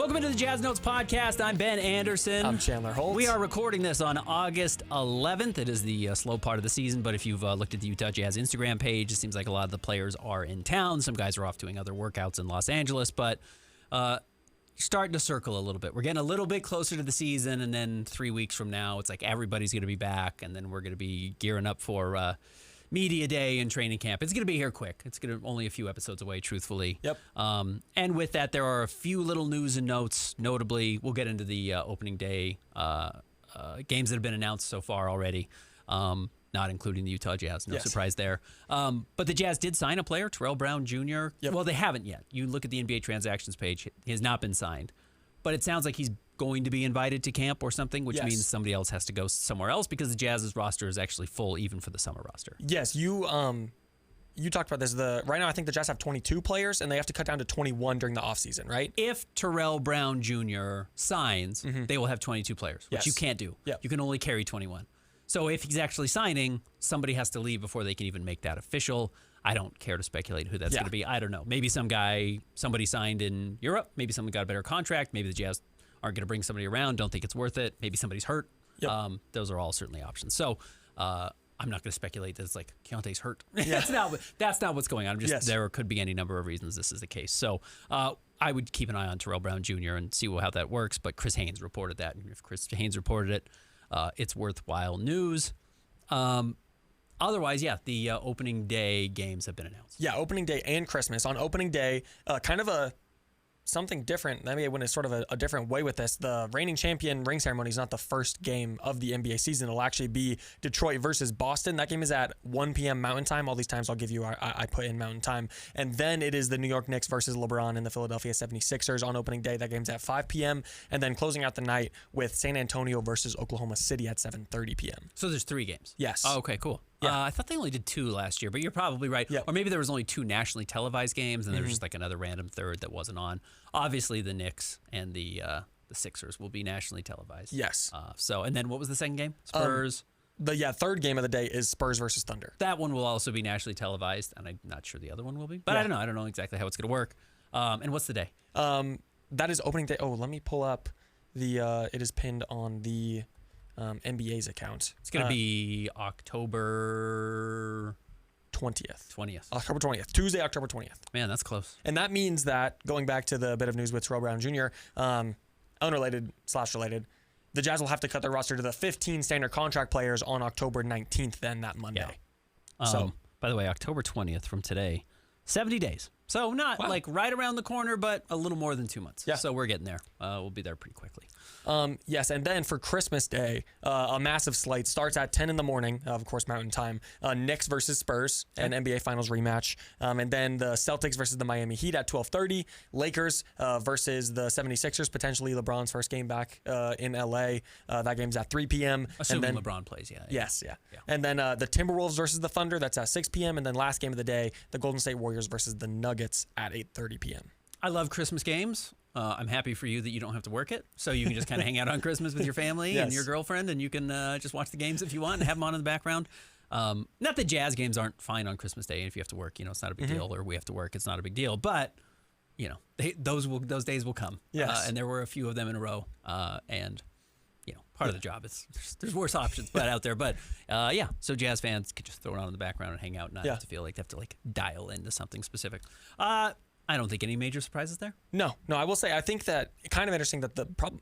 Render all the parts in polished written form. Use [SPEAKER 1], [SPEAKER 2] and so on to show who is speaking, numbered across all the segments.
[SPEAKER 1] Welcome into the Jazz Notes podcast. I'm Ben Anderson.
[SPEAKER 2] I'm Chandler Holt.
[SPEAKER 1] We are recording this on August 11th. It is the slow part of the season, but if you've looked at the Utah Jazz Instagram page, it seems like a lot of the players are in town. Some guys are off doing other workouts in Los Angeles, but starting to circle a little bit. We're getting a little bit closer to the season, and then 3 weeks from now, it's like everybody's going to be back, and then we're going to be gearing up for media day and training camp. It's going to be here quick. It's going to only a few episodes away, truthfully.
[SPEAKER 2] Yep.
[SPEAKER 1] And with that, there are a few little news and notes. Notably, we'll get into the opening day games that have been announced so far already, not including the Utah Jazz. No surprise there. But the Jazz did sign a player, Jaren Brown Jr.
[SPEAKER 2] Yep.
[SPEAKER 1] Well, they haven't yet. You look at the NBA transactions page, he has not been signed. But it sounds like he's going to be invited to camp or something, which means somebody else has to go somewhere else because the Jazz's roster is actually full even for the summer roster.
[SPEAKER 2] Yes, you talked about this. Right now I think the Jazz have 22 players and they have to cut down to 21 during the offseason, right?
[SPEAKER 1] If Jaren Brown Jr. signs, they will have 22 players, which you can't do.
[SPEAKER 2] Yep.
[SPEAKER 1] You can only carry 21. So if he's actually signing, somebody has to leave before they can even make that official. I don't care to speculate who that's going to be. I don't know. Maybe somebody signed in Europe. Maybe someone got a better contract. Maybe the Jazz aren't going to bring somebody around. Don't think it's worth it. Maybe somebody's hurt.
[SPEAKER 2] Yep.
[SPEAKER 1] Those are all certainly options. So I'm not going to speculate that it's like Keontae's hurt.
[SPEAKER 2] Yeah.
[SPEAKER 1] That's not what's going on. There could be any number of reasons this is the case. So I would keep an eye on Jaren Brown Jr. and see how that works. But Chris Haynes reported that. And if Chris Haynes reported it, it's worthwhile news. Otherwise, the opening day games have been announced.
[SPEAKER 2] Yeah, opening day and Christmas. On opening day, kind of something different. Maybe I went sort of a different way with this. The reigning champion ring ceremony is not the first game of the NBA season. It'll actually be Detroit versus Boston. That game is at 1 p.m. Mountain Time. All these times I'll give you, I put in Mountain Time. And then it is the New York Knicks versus LeBron and the Philadelphia 76ers on opening day. That game's at 5 p.m. And then closing out the night with San Antonio versus Oklahoma City at 7:30 p.m.
[SPEAKER 1] So there's 3 games?
[SPEAKER 2] Yes.
[SPEAKER 1] Oh, okay, cool.
[SPEAKER 2] Yeah.
[SPEAKER 1] I thought they only did 2 last year, but you're probably right.
[SPEAKER 2] Yep.
[SPEAKER 1] Or maybe there was only 2 nationally televised games, and there was just like another random third that wasn't on. Obviously, the Knicks and the Sixers will be nationally televised.
[SPEAKER 2] Yes.
[SPEAKER 1] And then what was the second game? Spurs.
[SPEAKER 2] The third game of the day is Spurs versus Thunder.
[SPEAKER 1] That one will also be nationally televised, and I'm not sure the other one will be. But I don't know. I don't know exactly how it's going to work. And what's the day?
[SPEAKER 2] That is opening day. Oh, let me pull up it is pinned on the NBA's account.
[SPEAKER 1] It's going to be October
[SPEAKER 2] 20th. October 20th. Tuesday, October 20th.
[SPEAKER 1] Man, that's close.
[SPEAKER 2] And that means that, going back to the bit of news with Jaren Brown Jr., unrelated/related, the Jazz will have to cut their roster to the 15 standard contract players on October 19th, then that Monday.
[SPEAKER 1] Yeah. By the way, October 20th from today, 70 days. So not like right around the corner, but a little more than 2 months.
[SPEAKER 2] Yeah.
[SPEAKER 1] So we're getting there. We'll be there pretty quickly.
[SPEAKER 2] Yes, and then for Christmas Day, a massive slate starts at 10 in the morning, of course, Mountain Time. Knicks versus Spurs, an NBA Finals rematch. And then the Celtics versus the Miami Heat at 12:30. Lakers versus the 76ers, potentially LeBron's first game back in LA. That game's at 3 p.m.
[SPEAKER 1] Assuming LeBron plays,
[SPEAKER 2] Yes. And then the Timberwolves versus the Thunder, that's at 6 p.m. And then last game of the day, the Golden State Warriors versus the Nuggets at 8:30 p.m.
[SPEAKER 1] I love Christmas games. I'm happy for you that you don't have to work it, so you can just kind of hang out on Christmas with your family and your girlfriend, and you can just watch the games if you want and have them on in the background. Not that Jazz games aren't fine on Christmas Day, and if you have to work, it's not a big deal, or we have to work, it's not a big deal. But those days will come.
[SPEAKER 2] Yes.
[SPEAKER 1] And there were a few of them in a row, and part of the job is there's worse options out there. But so Jazz fans could just throw it on in the background and hang out, and not have to feel like they have to dial into something specific. I don't think any major surprises there.
[SPEAKER 2] No, I will say I think that kind of interesting that the problem,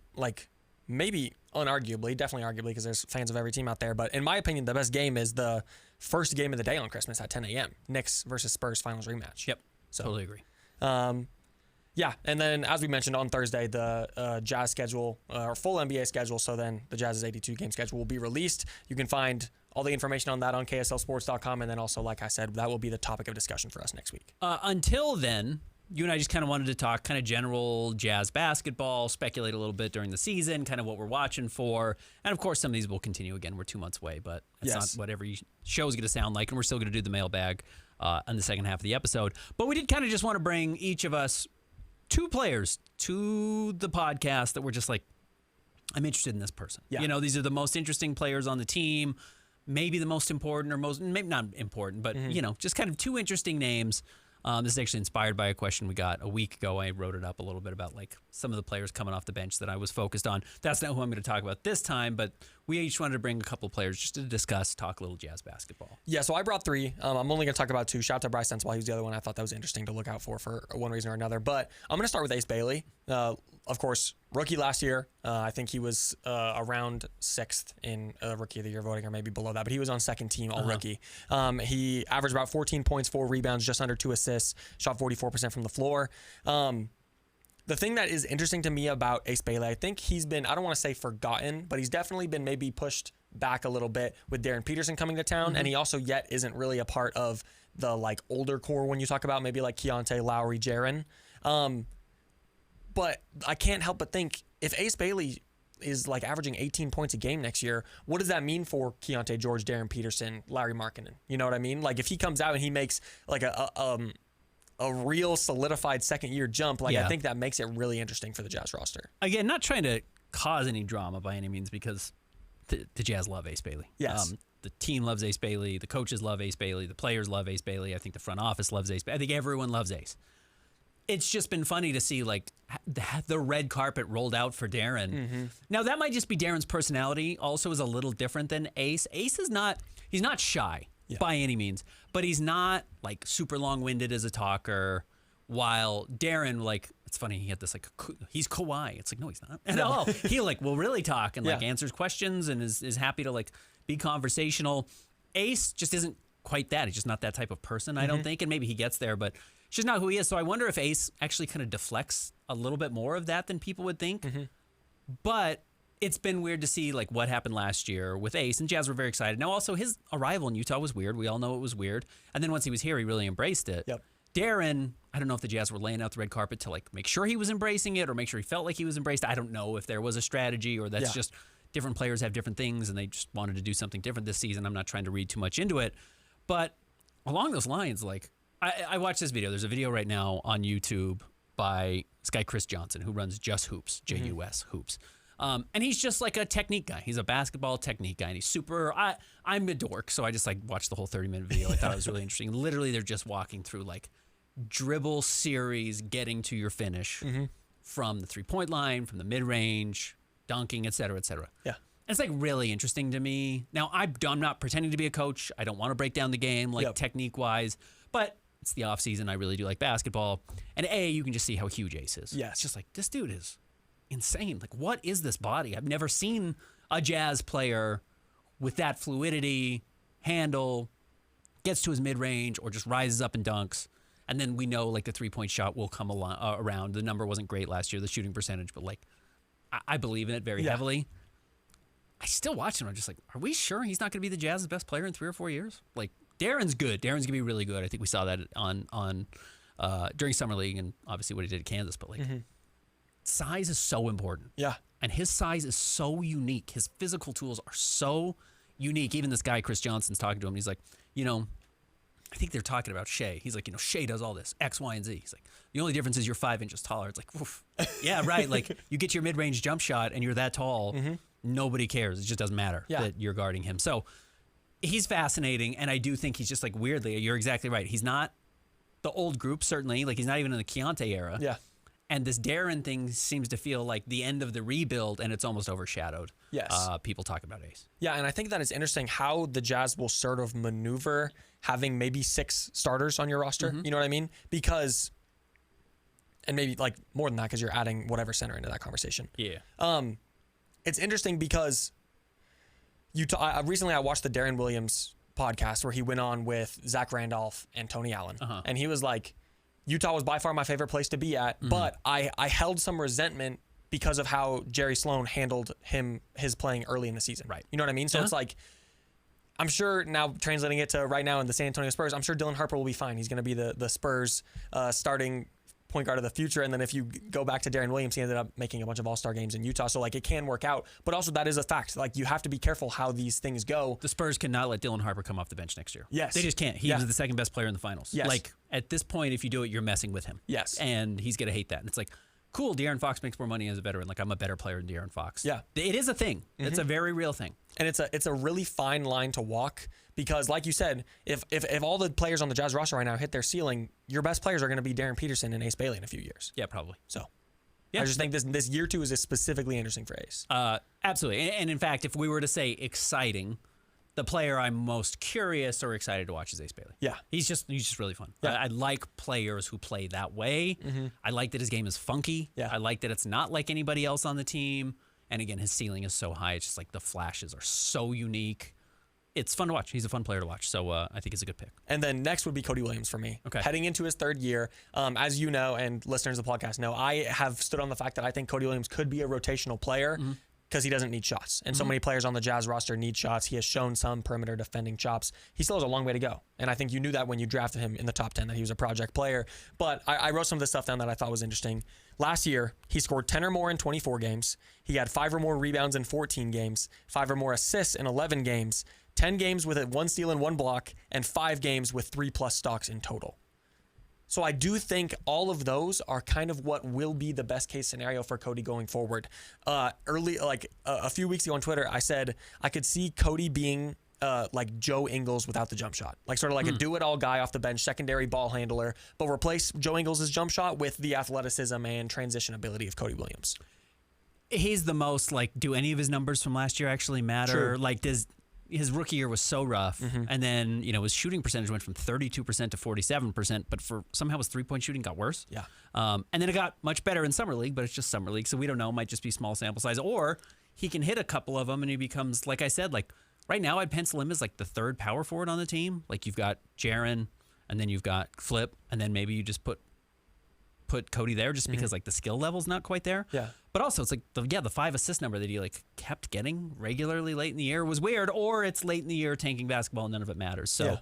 [SPEAKER 2] maybe definitely arguably, because there's fans of every team out there, but in my opinion, the best game is the first game of the day on Christmas at 10 a.m. Knicks versus Spurs Finals rematch.
[SPEAKER 1] Yep, totally agree.
[SPEAKER 2] Yeah, and then as we mentioned on Thursday, the Jazz schedule, or full NBA schedule, so then the Jazz's 82-game schedule will be released. You can find all the information on that on KSLSports.com, and then also, like I said, that will be the topic of discussion for us next week.
[SPEAKER 1] Until then, you and I just kind of wanted to talk kind of general Jazz basketball, speculate a little bit during the season, kind of what we're watching for. And, of course, some of these will continue. Again, we're 2 months away, but it's not what every show is going to sound like, and we're still going to do the mailbag in the second half of the episode. But we did kind of just want to bring each of us 2 players to the podcast that were just like, I'm interested in this person. Yeah. These are the most interesting players on the team, maybe the most important, or maybe not important, but, just kind of 2 interesting names. This is actually inspired by a question we got a week ago. I wrote it up a little bit about like some of the players coming off the bench that I was focused on. That's not who I'm going to talk about this time, but we each wanted to bring a couple of players just to discuss, talk a little Jazz basketball.
[SPEAKER 2] Yeah, so I brought 3. I'm only going to talk about 2. Shout out to Bryce Sensabaugh. He was the other one I thought that was interesting to look out for one reason or another. But I'm going to start with Ace Bailey. Of course, rookie last year. I think he was around 6th in Rookie of the Year voting, or maybe below that. But he was on second team all rookie. He averaged about 14 points, 4 rebounds, just under 2 assists, shot 44% from the floor. The thing that is interesting to me about Ace Bailey, I think he's been, I don't want to say forgotten, but he's definitely been maybe pushed back a little bit with Darren Peterson coming to town. And he also yet isn't really a part of the like older core when you talk about maybe like Keontae, Lowry, Jaren. But I can't help but think if Ace Bailey is like averaging 18 points a game next year, what does that mean for Keontae George, Darren Peterson, Larry Markkinen? You know what I mean? Like if he comes out and he makes like a real solidified second year jump, like I think that makes it really interesting for the Jazz roster.
[SPEAKER 1] Again, not trying to cause any drama by any means, because the Jazz love Ace Bailey.
[SPEAKER 2] Yes.
[SPEAKER 1] The team loves Ace Bailey. The coaches love Ace Bailey. The players love Ace Bailey. I think the front office loves Ace Bailey. I think everyone loves Ace. It's just been funny to see like the red carpet rolled out for Darren. Now that might just be Darren's personality. Also, is a little different than Ace. Ace is not. He's not shy by any means, but he's not like super long-winded as a talker. While Darren, like, it's funny, he had this like he's Kawhi. It's like no, he's not at all. He like will really talk and like answers questions and is happy to like be conversational. Ace just isn't quite that. He's just not that type of person, I don't think, and maybe he gets there, but it's just not who he is. So I wonder if Ace actually kind of deflects a little bit more of that than people would think. But it's been weird to see like what happened last year with Ace, and Jazz were very excited. Now also his arrival in Utah was weird. We all know it was weird. And then once he was here, he really embraced it. Darren, I don't know if the Jazz were laying out the red carpet to like make sure he was embracing it or make sure he felt like he was embraced. I don't know if there was a strategy or that's just different players have different things and they just wanted to do something different this season. I'm not trying to read too much into it. But along those lines, like I watched this video. There's a video right now on YouTube by this guy, Chris Johnson, who runs Just Hoops, J-U-S Hoops. And he's just like a technique guy. He's a basketball technique guy. And he's super, I'm a dork, so I just like watched the whole 30-minute video. I thought it was really interesting. Literally, they're just walking through like dribble series, getting to your finish from the three-point line, from the mid-range, dunking, et cetera, et cetera.
[SPEAKER 2] Yeah.
[SPEAKER 1] It's like really interesting to me. Now, I'm not pretending to be a coach. I don't want to break down the game like technique-wise, but it's the off season. I really do like basketball. And you can just see how huge Ace is.
[SPEAKER 2] Yes.
[SPEAKER 1] It's just like, this dude is insane. Like, what is this body? I've never seen a Jazz player with that fluidity, handle, gets to his mid-range, or just rises up and dunks. And then we know, like, the three-point shot will come around. The number wasn't great last year, the shooting percentage, but, like, I believe in it very heavily. I still watch him. I'm just like, are we sure he's not going to be the Jazz's best player in 3 or 4 years? Like, Darren's good. Darren's going to be really good. I think we saw that on during Summer League and obviously what he did at Kansas. But, like, size is so important.
[SPEAKER 2] Yeah.
[SPEAKER 1] And his size is so unique. His physical tools are so unique. Even this guy, Chris Johnson's talking to him. And he's like, you know, I think they're talking about Shea. He's like, you know, Shea does all this, X, Y, and Z. He's like, the only difference is you're 5 inches taller. It's like, oof. Yeah, right. Like, you get your mid-range jump shot and you're that tall. Nobody cares. It just doesn't matter that you're guarding him. So he's fascinating. And I do think he's just like weirdly, you're exactly right. He's not the old group, certainly. Like, he's not even in the Keontae era.
[SPEAKER 2] Yeah.
[SPEAKER 1] And this Darren thing seems to feel like the end of the rebuild, and it's almost overshadowed.
[SPEAKER 2] Yes.
[SPEAKER 1] People talk about Ace.
[SPEAKER 2] Yeah, and I think that is interesting how the Jazz will sort of maneuver having maybe 6 starters on your roster. You know what I mean? Because, and maybe like more than that because you're adding whatever center into that conversation.
[SPEAKER 1] Yeah.
[SPEAKER 2] It's interesting because recently I watched the Darren Williams podcast where he went on with Zach Randolph and Tony Allen. And he was like, Utah was by far my favorite place to be at, but I held some resentment because of how Jerry Sloan handled his playing early in the season.
[SPEAKER 1] Right.
[SPEAKER 2] You know what I mean? So it's like, I'm sure now translating it to right now in the San Antonio Spurs, I'm sure Dylan Harper will be fine. He's going to be the Spurs starting point guard of the future. And then if you go back to Darren Williams, he ended up making a bunch of all-star games in Utah. So like it can work out, but also that is a fact. Like you have to be careful how these things go.
[SPEAKER 1] The Spurs cannot let Dylan Harper come off the bench next year.
[SPEAKER 2] Yes.
[SPEAKER 1] They just can't. He was the second best player in the finals.
[SPEAKER 2] Yes.
[SPEAKER 1] Like at this point, if you do it, you're messing with him.
[SPEAKER 2] Yes.
[SPEAKER 1] And he's going to hate that. And it's like, cool, De'Aaron Fox makes more money as a veteran. Like, I'm a better player than De'Aaron Fox.
[SPEAKER 2] Yeah.
[SPEAKER 1] It is a thing. It's a very real thing.
[SPEAKER 2] And it's a really fine line to walk because, like you said, if all the players on the Jazz roster right now hit their ceiling, your best players are going to be Darren Peterson and Ace Bailey in a few years.
[SPEAKER 1] Yeah, probably.
[SPEAKER 2] So
[SPEAKER 1] yeah.
[SPEAKER 2] I just think this year 2 is specifically interesting for Ace.
[SPEAKER 1] Absolutely. And in fact, if we were to say exciting, the player I'm most curious or excited to watch is Ace Bailey.
[SPEAKER 2] Yeah.
[SPEAKER 1] He's just really fun.
[SPEAKER 2] Yeah.
[SPEAKER 1] I like players who play that way. I like that his game is funky.
[SPEAKER 2] Yeah.
[SPEAKER 1] I like that it's not like anybody else on the team. And again, his ceiling is so high. It's just like the flashes are so unique. It's fun to watch. He's a fun player to watch. So I think it's a good pick.
[SPEAKER 2] And then next would be Cody Williams for me.
[SPEAKER 1] Okay.
[SPEAKER 2] Heading into his 3rd year, as you know, and listeners of the podcast know, I have stood on the fact that I think Cody Williams could be a rotational player because he doesn't need shots. And so many players on the Jazz roster need shots. He has shown some perimeter defending chops. He still has a long way to go. And I think you knew that when you drafted him in the top 10, that he was a project player. But I wrote some of the stuff down that I thought was interesting. Last year, he scored 10 or more in 24 games. He had 5 or more rebounds in 14 games, 5 or more assists in 11 games, 10 games with 1 steal and 1 block, and 5 games with 3+ stocks in total. So I do think all of those are kind of what will be the best case scenario for Cody going forward. A few weeks ago on Twitter, I said I could see Cody being like Joe Ingles without the jump shot, like sort of like a do-it-all guy off the bench, secondary ball handler, but replace Joe Ingles' jump shot with the athleticism and transition ability of Cody Williams.
[SPEAKER 1] He's the most, like, do any of his numbers from last year actually matter?
[SPEAKER 2] True.
[SPEAKER 1] Like, his rookie year was so rough, and then his shooting percentage went from 32% to 47%, but somehow his 3-point shooting got worse.
[SPEAKER 2] Yeah.
[SPEAKER 1] And then it got much better in summer league, but it's just summer league, so we don't know. It might just be small sample size, or he can hit a couple of them and he becomes, like I said, like right now I'd pencil him as like the 3rd power forward on the team. Like you've got Jaren, and then you've got Flip, and then maybe you just put Cody there just because like the skill level's not quite there.
[SPEAKER 2] Yeah.
[SPEAKER 1] But also it's like the 5 assist number that he like kept getting regularly late in the year was weird, or it's late in the year tanking basketball and none of it matters. So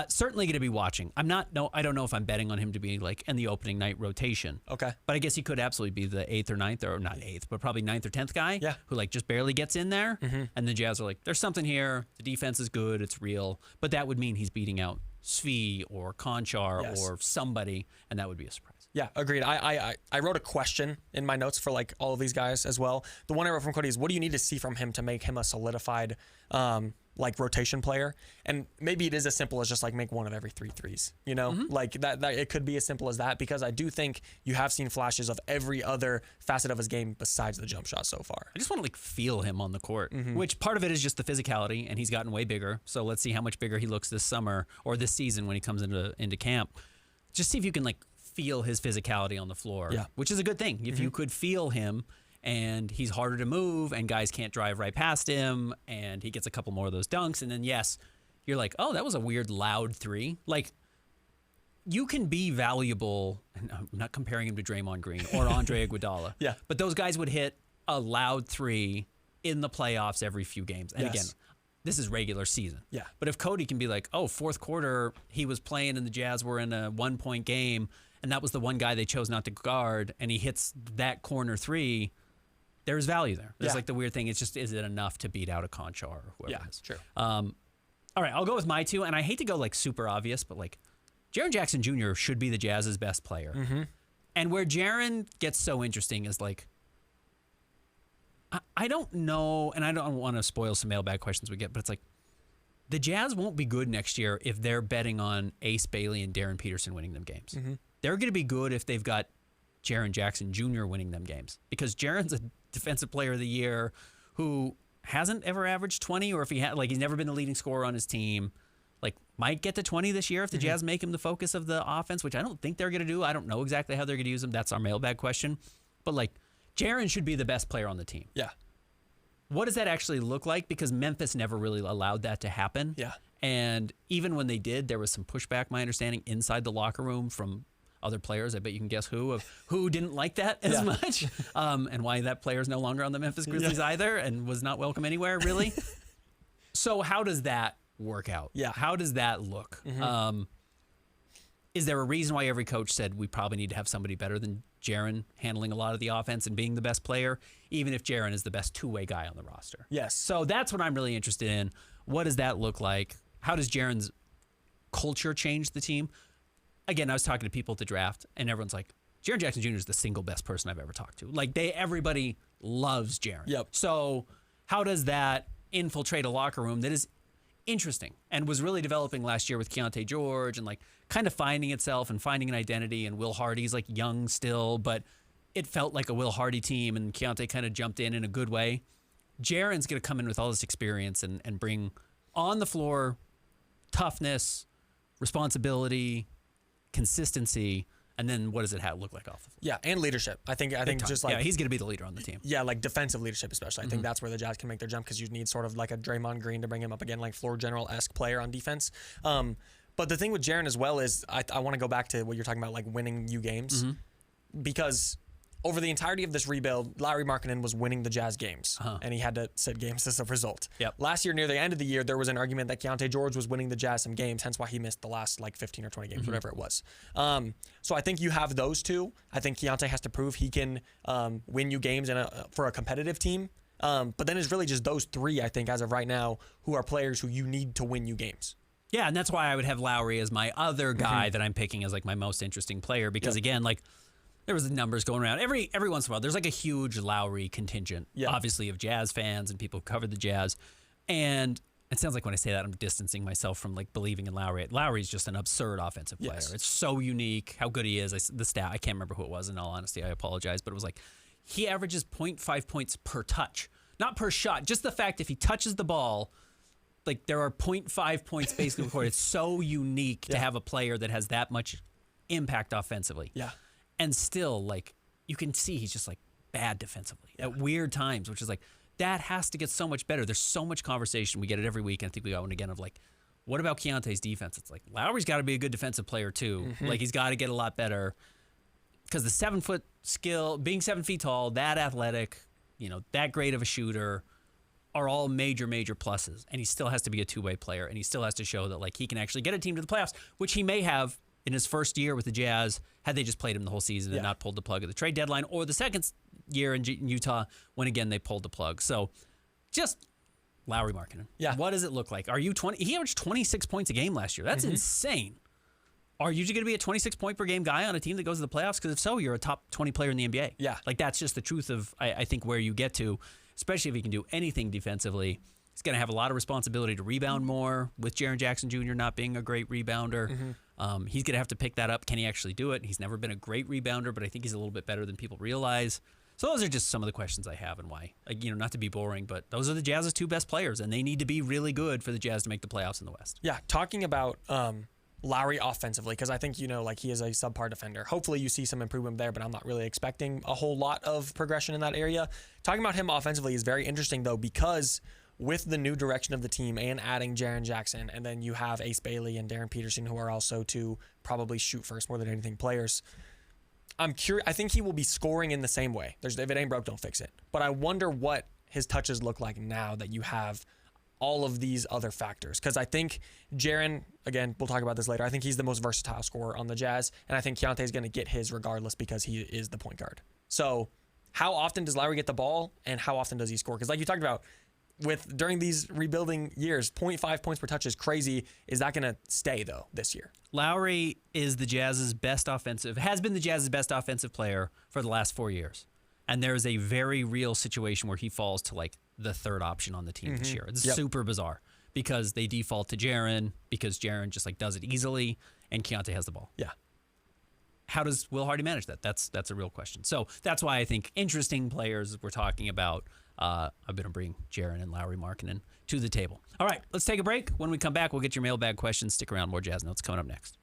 [SPEAKER 1] certainly going to be watching. I don't know if I'm betting on him to be like in the opening night rotation.
[SPEAKER 2] Okay.
[SPEAKER 1] But I guess he could absolutely be the 8th or 9th, or not 8th, but probably 9th or 10th guy who like just barely gets in there. And the Jazz are like, there's something here. The defense is good. It's real. But that would mean he's beating out Svi or Konchar or somebody, and that would be a surprise.
[SPEAKER 2] Yeah, agreed. I wrote a question in my notes for like all of these guys as well. The one I wrote from Cody is, what do you need to see from him to make him a solidified like rotation player? And maybe it is as simple as just like make 1 of every 3 threes, like that it could be as simple as that, because I do think you have seen flashes of every other facet of his game besides the jump shot so far.
[SPEAKER 1] I just want to like feel him on the court, which part of it is just the physicality, and he's gotten way bigger. So let's see how much bigger he looks this summer or this season when he comes into camp. Just see if you can like feel his physicality on the floor, which is a good thing. If you could feel him, and he's harder to move, and guys can't drive right past him, and he gets a couple more of those dunks, and then you're like, oh, that was a weird loud 3. Like, you can be valuable, and I'm not comparing him to Draymond Green or Andre Iguodala, but those guys would hit a loud 3 in the playoffs every few games. And again, this is regular season. Yeah. But if Cody can be like, oh, 4th quarter, he was playing and the Jazz were in a 1-point game, and that was the one guy they chose not to guard, and he hits that corner 3, there's value there. There's like the weird thing. It's just, is it enough to beat out a Konchar or whoever it is?
[SPEAKER 2] True.
[SPEAKER 1] All right, I'll go with my 2, and I hate to go like super obvious, but like Jaren Jackson Jr. should be the Jazz's best player. And where Jaren gets so interesting is like, I don't know, and I don't want to spoil some mailbag questions we get, but it's like, the Jazz won't be good next year if they're betting on Ace Bailey and Darren Peterson winning them games. They're going to be good if they've got Jaren Jackson Jr. winning them games, because Jaren's a defensive player of the year who hasn't ever averaged 20, or if he had, like, he's never been the leading scorer on his team, like might get to 20 this year if the Jazz make him the focus of the offense, which I don't think they're going to do. I don't know exactly how they're going to use him. That's our mailbag question. But like, Jaren should be the best player on the team. Yeah. What does that actually look like? Because Memphis never really allowed that to happen. Yeah. And even when they did, there was some pushback, my understanding, inside the locker room from other players. I bet you can guess who didn't like that as much, and why that player's no longer on the Memphis Grizzlies either, and was not welcome anywhere, really. So how does that work out? Yeah. How does that look? Is there a reason why every coach said we probably need to have somebody better than Jaren handling a lot of the offense and being the best player, even if Jaren is the best two-way guy on the roster? Yes. So that's what I'm really interested in. What does that look like? How does Jaren's culture change the team? Again, I was talking to people at the draft, and everyone's like, Jaren Jackson Jr. is the single best person I've ever talked to. Like, everybody loves Jaren.
[SPEAKER 2] Yep.
[SPEAKER 1] So how does that infiltrate a locker room that is interesting and was really developing last year with Keontae George and like kind of finding itself and finding an identity, and Will Hardy's like young still, but it felt like a Will Hardy team, and Keontae kind of jumped in a good way. Jaren's going to come in with all this experience and bring on the floor toughness, responsibility, consistency, and then what does it look like off the floor?
[SPEAKER 2] Yeah, and leadership. I think just like
[SPEAKER 1] he's going to be the leader on the team.
[SPEAKER 2] Yeah, like defensive leadership especially. I think that's where the Jazz can make their jump, because you need sort of like a Draymond Green to bring him up again, like floor general-esque player on defense. But the thing with Jaren as well is I want to go back to what you're talking about, like winning you games, because over the entirety of this rebuild, Lauri Markkanen was winning the Jazz games, and he had to sit games as a result.
[SPEAKER 1] Yep.
[SPEAKER 2] Last year, near the end of the year, there was an argument that Keontae George was winning the Jazz some games, hence why he missed the last like 15 or 20 games, whatever it was. So I think you have those two. I think Keontae has to prove he can win you games for a competitive team. But then it's really just those three, I think, as of right now, who are players who you need to win you games.
[SPEAKER 1] Yeah, and that's why I would have Lauri as my other guy that I'm picking as like my most interesting player, because again, like, there was the numbers going around. Every once in a while, there's like a huge Lauri contingent, obviously, of Jazz fans and people who cover the Jazz. And it sounds like when I say that, I'm distancing myself from like believing in Lauri. Lauri's just an absurd offensive player.
[SPEAKER 2] Yes.
[SPEAKER 1] It's so unique how good he is. The stat, I can't remember who it was, in all honesty. I apologize. But it was like he averages 0.5 points per touch, not per shot. Just the fact if he touches the ball, like there are 0.5 points basically recorded. It's so unique to have a player that has that much impact offensively.
[SPEAKER 2] Yeah.
[SPEAKER 1] And still, like, you can see he's just, like, bad defensively at weird times, which is, like, that has to get so much better. There's so much conversation. We get it every week, and I think we got one again of, like, what about Keontae's defense? It's like, Lauri's got to be a good defensive player, too. Like, he's got to get a lot better. Because the 7-foot skill, being 7 feet tall, that athletic, that great of a shooter, are all major, major pluses. And he still has to be a two-way player, and he still has to show that, like, he can actually get a team to the playoffs, which he may have in his first year with the Jazz, had they just played him the whole season and not pulled the plug at the trade deadline, or the second year in Utah when, again, they pulled the plug. So just Lauri Markkanen.
[SPEAKER 2] Yeah.
[SPEAKER 1] What does it look like? Are you 20? He averaged 26 points a game last year. That's insane. Are you going to be a 26-point per game guy on a team that goes to the playoffs? Because if so, you're a top 20 player in the NBA.
[SPEAKER 2] Yeah.
[SPEAKER 1] Like, that's just the truth of, I think, where you get to, especially if he can do anything defensively. He's going to have a lot of responsibility to rebound more with Jaren Jackson Jr. not being a great rebounder. He's going to have to pick that up. Can he actually do it? He's never been a great rebounder, but I think he's a little bit better than people realize. So those are just some of the questions I have and why. Like, not to be boring, but those are the Jazz's two best players, and they need to be really good for the Jazz to make the playoffs in the West.
[SPEAKER 2] Yeah, talking about Lauri offensively, because I think, like he is a subpar defender. Hopefully you see some improvement there, but I'm not really expecting a whole lot of progression in that area. Talking about him offensively is very interesting, though, because with the new direction of the team and adding Jaren Jackson, and then you have Ace Bailey and Darren Peterson, who are also two probably shoot first more than anything players. I'm curious. I think he will be scoring in the same way. If it ain't broke, don't fix it. But I wonder what his touches look like now that you have all of these other factors. Because I think Jaren, again, we'll talk about this later, I think he's the most versatile scorer on the Jazz, and I think Keontae is going to get his regardless because he is the point guard. So how often does Lauri get the ball, and how often does he score? Because like you talked about, during these rebuilding years, 0.5 points per touch is crazy. Is that going to stay, though, this year?
[SPEAKER 1] Lauri is the Jazz's has been the Jazz's best offensive player for the last 4 years. And there is a very real situation where he falls to like the third option on the team this year. It's super bizarre because they default to Jaren because Jaren just like does it easily and Keontae has the ball.
[SPEAKER 2] Yeah.
[SPEAKER 1] How does Will Hardy manage that? That's a real question. So that's why I think interesting players we're talking about. I'm going to bring Jaren and Lauri Markkanen to the table. All right, let's take a break. When we come back, we'll get your mailbag questions. Stick around. More Jazz Notes coming up next.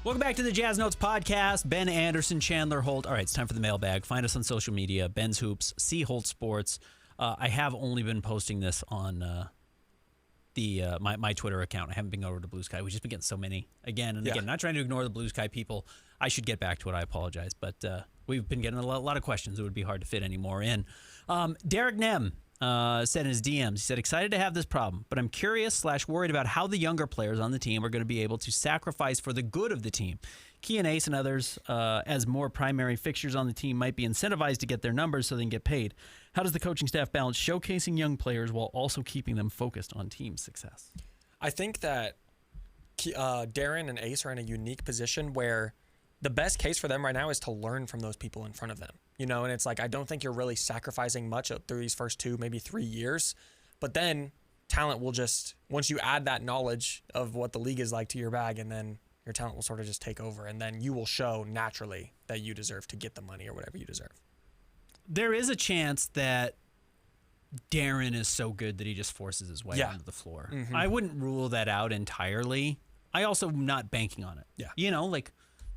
[SPEAKER 1] Welcome back to the Jazz Notes podcast. Ben Anderson, Chandler Holt. All right, it's time for the mailbag. Find us on social media, Ben's Hoops, C Holt Sports. I have only been posting this on my Twitter account. I haven't been over to Blue Sky. We've just been getting so many again and again. Not trying to ignore the Blue Sky people. I should get back to it. I apologize. But we've been getting a lot of questions. It would be hard to fit any more in. Derek Nem said in his DMs, he said, excited to have this problem, but I'm curious / worried about how the younger players on the team are going to be able to sacrifice for the good of the team. Key and Ace and others, as more primary fixtures on the team, might be incentivized to get their numbers so they can get paid. How does the coaching staff balance showcasing young players while also keeping them focused on team success?
[SPEAKER 2] I think that Darren and Ace are in a unique position where the best case for them right now is to learn from those people in front of them, and it's like, I don't think you're really sacrificing much through these first 2, maybe 3 years, but then talent will just, once you add that knowledge of what the league is like to your bag, and then your talent will sort of just take over, and then you will show naturally that you deserve to get the money or whatever you deserve.
[SPEAKER 1] There is a chance that Darren is so good that he just forces his way onto the floor. Mm-hmm. I wouldn't rule that out entirely. I also am not banking on it.
[SPEAKER 2] Yeah.
[SPEAKER 1] Like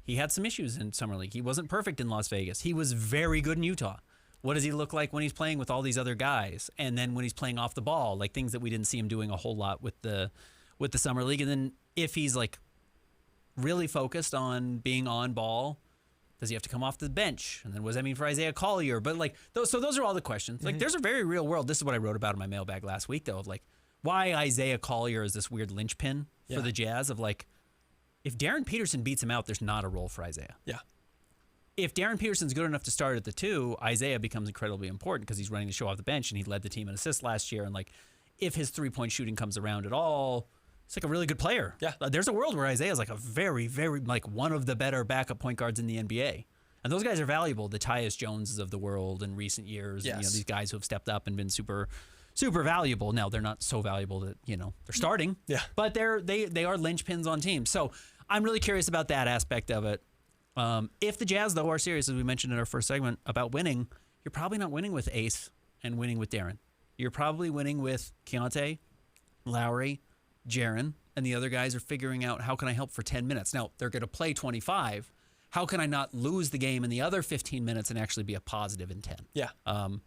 [SPEAKER 1] he had some issues in Summer League. He wasn't perfect in Las Vegas. He was very good in Utah. What does he look like when he's playing with all these other guys? And then when he's playing off the ball, like things that we didn't see him doing a whole lot with the Summer League. And then if he's like really focused on being on ball, does he have to come off the bench? And then what does that mean for Isaiah Collier? But like those are all the questions. Mm-hmm. Like there's a very real world. This is what I wrote about in my mailbag last week, though, of like why Isaiah Collier is this weird linchpin for the Jazz. Of like, if Darren Peterson beats him out, there's not a role for Isaiah.
[SPEAKER 2] Yeah.
[SPEAKER 1] If Darren Peterson's good enough to start at the 2, Isaiah becomes incredibly important because he's running the show off the bench and he led the team in assists last year. And like, if his 3-point shooting comes around at all, it's like a really good player.
[SPEAKER 2] Yeah.
[SPEAKER 1] There's a world where Isaiah is like a very, very, like one of the better backup point guards in the NBA. And those guys are valuable. The Tyus Joneses of the world in recent years.
[SPEAKER 2] Yes.
[SPEAKER 1] And, these guys who have stepped up and been super, super valuable. Now, they're not so valuable that, they're starting.
[SPEAKER 2] Yeah.
[SPEAKER 1] But they are linchpins on teams. So I'm really curious about that aspect of it. If the Jazz, though, are serious, as we mentioned in our first segment, about winning, you're probably not winning with Ace and winning with Darren. You're probably winning with Keontae, Lowry, Jaren, and the other guys are figuring out how can I help for 10 minutes. Now, they're going to play 25. How can I not lose the game in the other 15 minutes and actually be a positive in 10?
[SPEAKER 2] Yeah.
[SPEAKER 1] And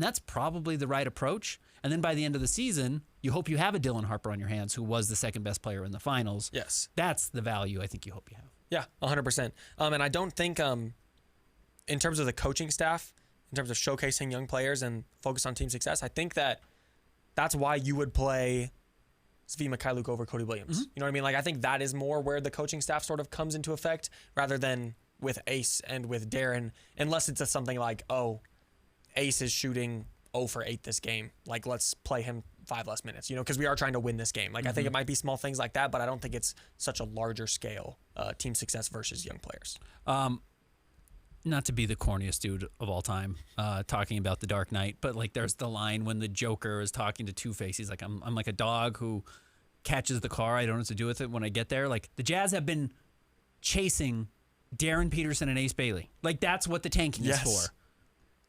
[SPEAKER 1] that's probably the right approach. And then by the end of the season, you hope you have a Dylan Harper on your hands, who was the second best player in the finals.
[SPEAKER 2] Yes.
[SPEAKER 1] That's the value I think you hope you have.
[SPEAKER 2] Yeah, 100%. And I don't think in terms of the coaching staff, in terms of showcasing young players and focus on team success, I think that's why you would play Svi Mikhailuk over Cody Williams. Mm-hmm. You know what I mean? Like, I think that is more where the coaching staff sort of comes into effect rather than with Ace and with Darren, unless it's something like, oh, Ace is shooting 0 for 8 this game. Like, let's play him 5 less minutes, because we are trying to win this game. Like, mm-hmm. I think it might be small things like that, but I don't think it's such a larger scale team success versus young players.
[SPEAKER 1] Not to be the corniest dude of all time, talking about The Dark Knight, but like there's the line when the Joker is talking to Two-Face. He's like, I'm like a dog who catches the car. I don't know what to do with it when I get there. Like, the Jazz have been chasing Darren Peterson and Ace Bailey. Like, that's what the tanking is for.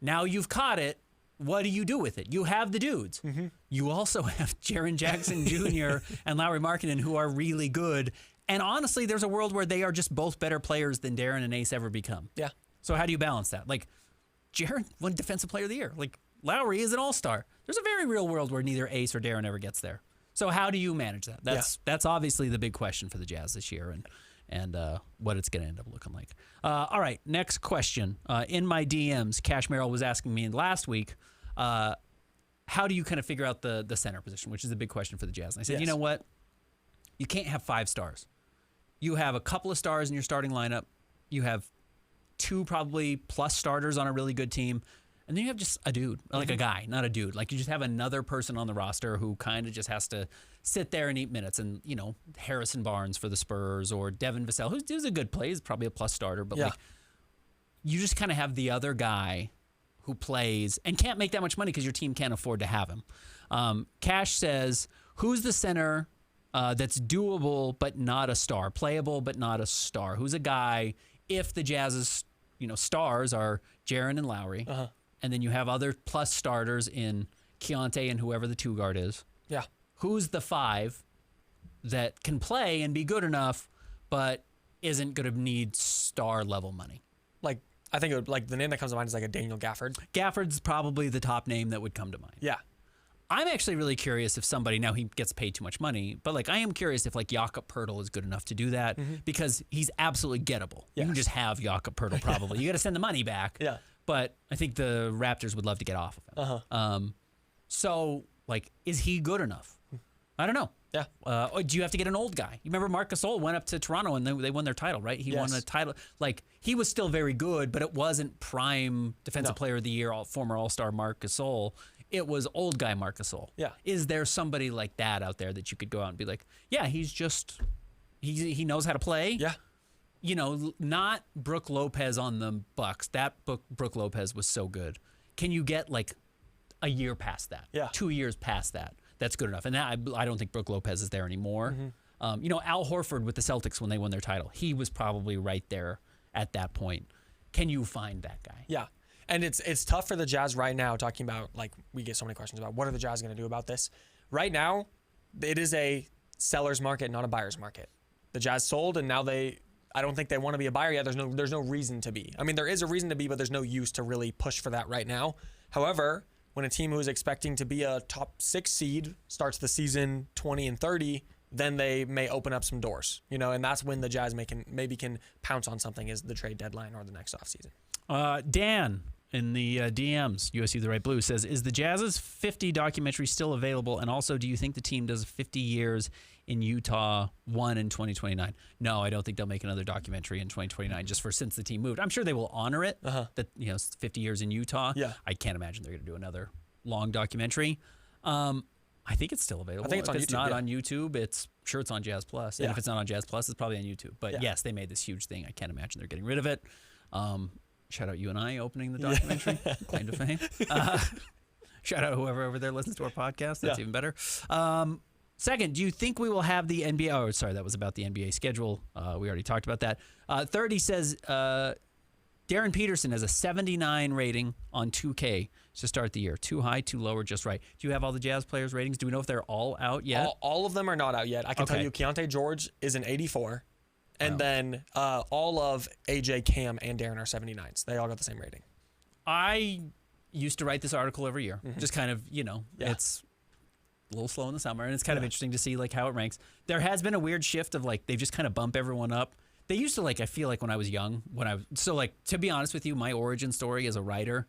[SPEAKER 1] Now you've caught it. What do you do with it? You have the dudes. Mm-hmm. You also have Jaren Jackson Jr. and Lauri Markkanen, who are really good. And honestly, there's a world where they are just both better players than Darren and Ace ever become.
[SPEAKER 2] Yeah.
[SPEAKER 1] So how do you balance that? Like, Jaren won Defensive Player of the Year. Like, Lowry is an all-star. There's a very real world where neither Ace or Darren ever gets there. So how do you manage that? That's obviously the big question for the Jazz this year and what it's going to end up looking like. All right, next question. In my DMs, Cash Merrill was asking me last week, how do you kind of figure out the center position, which is a big question for the Jazz. And I said, you know what? You can't have 5 stars. You have a couple of stars in your starting lineup. You have 2 probably plus starters on a really good team. And then you have just a dude, like a guy, not a dude. Like, you just have another person on the roster who kind of just has to sit there and eat minutes. And, Harrison Barnes for the Spurs or Devin Vassell, who's a good player, he's probably a plus starter. But, like, you just kind of have the other guy who plays and can't make that much money because your team can't afford to have him. Cash says, who's the center that's doable but not a star, playable but not a star? Who's a guy, if the Jazz's stars are Jaren and Lowry, and then you have other plus starters in Keontae and whoever the 2 guard is.
[SPEAKER 2] Yeah.
[SPEAKER 1] Who's the 5 that can play and be good enough but isn't going to need star level money?
[SPEAKER 2] Like, I think the name that comes to mind is like a Daniel Gafford.
[SPEAKER 1] Gafford's probably the top name that would come to mind.
[SPEAKER 2] Yeah.
[SPEAKER 1] I'm actually really curious if somebody, now he gets paid too much money, but like I am curious if like Jakob Poeltl is good enough to do that because he's absolutely gettable. Yes. You can just have Jakob Poeltl probably. You got to send the money back.
[SPEAKER 2] Yeah.
[SPEAKER 1] But I think the Raptors would love to get off of him. So like, is he good enough? I don't know.
[SPEAKER 2] Yeah.
[SPEAKER 1] Or do you have to get an old guy? You remember Marc Gasol went up to Toronto and they won their title, right? He won a title. Like, he was still very good, but it wasn't prime defensive player of the year, former All-Star Marc Gasol. It was old guy Marc Gasol.
[SPEAKER 2] Yeah.
[SPEAKER 1] Is there somebody like that out there that you could go out and be like, yeah, he's just He knows how to play.
[SPEAKER 2] Yeah.
[SPEAKER 1] You know, not Brooke Lopez on the Bucks. That Brooke Lopez was so good. Can you get like a year past that?
[SPEAKER 2] Yeah.
[SPEAKER 1] 2 years past that? That's good enough. And that, I don't think Brooke Lopez is there anymore. You know, Al Horford with the Celtics when they won their title, he was probably right there at that point. Can you find that guy?
[SPEAKER 2] Yeah. And it's tough for the Jazz right now, talking about, like, we get so many questions about what are the Jazz going to do about this. Right now, it is a seller's market, not a buyer's market. The Jazz sold, and now I don't think they want to be a buyer yet. There's no reason to be. I mean, there is a reason to be, but there's no use to really push for that right now. However, when a team who is expecting to be a top 6 seed starts the season 20-30, then they may open up some doors, you know, and that's when the Jazz maybe can pounce on something as the trade deadline or the next offseason.
[SPEAKER 1] Dan in the DMs, USU The Right Blue, says, is the Jazz's 50 documentary still available? And also, do you think the team does 50 years in Utah, one in 2029? No, I don't think they'll make another documentary in 2029 just for since the team moved. I'm sure they will honor it, that, you know, 50 years in Utah.
[SPEAKER 2] Yeah.
[SPEAKER 1] I can't imagine they're going to do another long documentary. I think it's still available.
[SPEAKER 2] I think it's on
[SPEAKER 1] if it's
[SPEAKER 2] YouTube,
[SPEAKER 1] not on YouTube, it's on Jazz Plus. And
[SPEAKER 2] Yeah.
[SPEAKER 1] if it's not on Jazz Plus, it's probably on YouTube. But yes, they made this huge thing. I can't imagine they're getting rid of it. Shout out you and I opening the documentary, claim to fame. Shout out whoever over there listens to our podcast. That's even better. Second, do you think we will have the NBA? Oh, sorry, that was about the NBA schedule. We already talked about that. Third, he says Darren Peterson has a 79 rating on 2K to start the year. Too high, too low, or just right. Do you have all the Jazz players' ratings? Do we know if they're all out yet?
[SPEAKER 2] All of them are not out yet. I can tell you Keontae George is an 84. And then all of AJ, Cam, and Darren are 79s. They all got the same rating.
[SPEAKER 1] I used to write this article every year. Just kind of, you know, it's a little slow in the summer, and it's kind of interesting to see like how it ranks. There has been a weird shift of like they've just kind of bump everyone up. They used to like, I feel like when I was young, to be honest with you, my origin story as a writer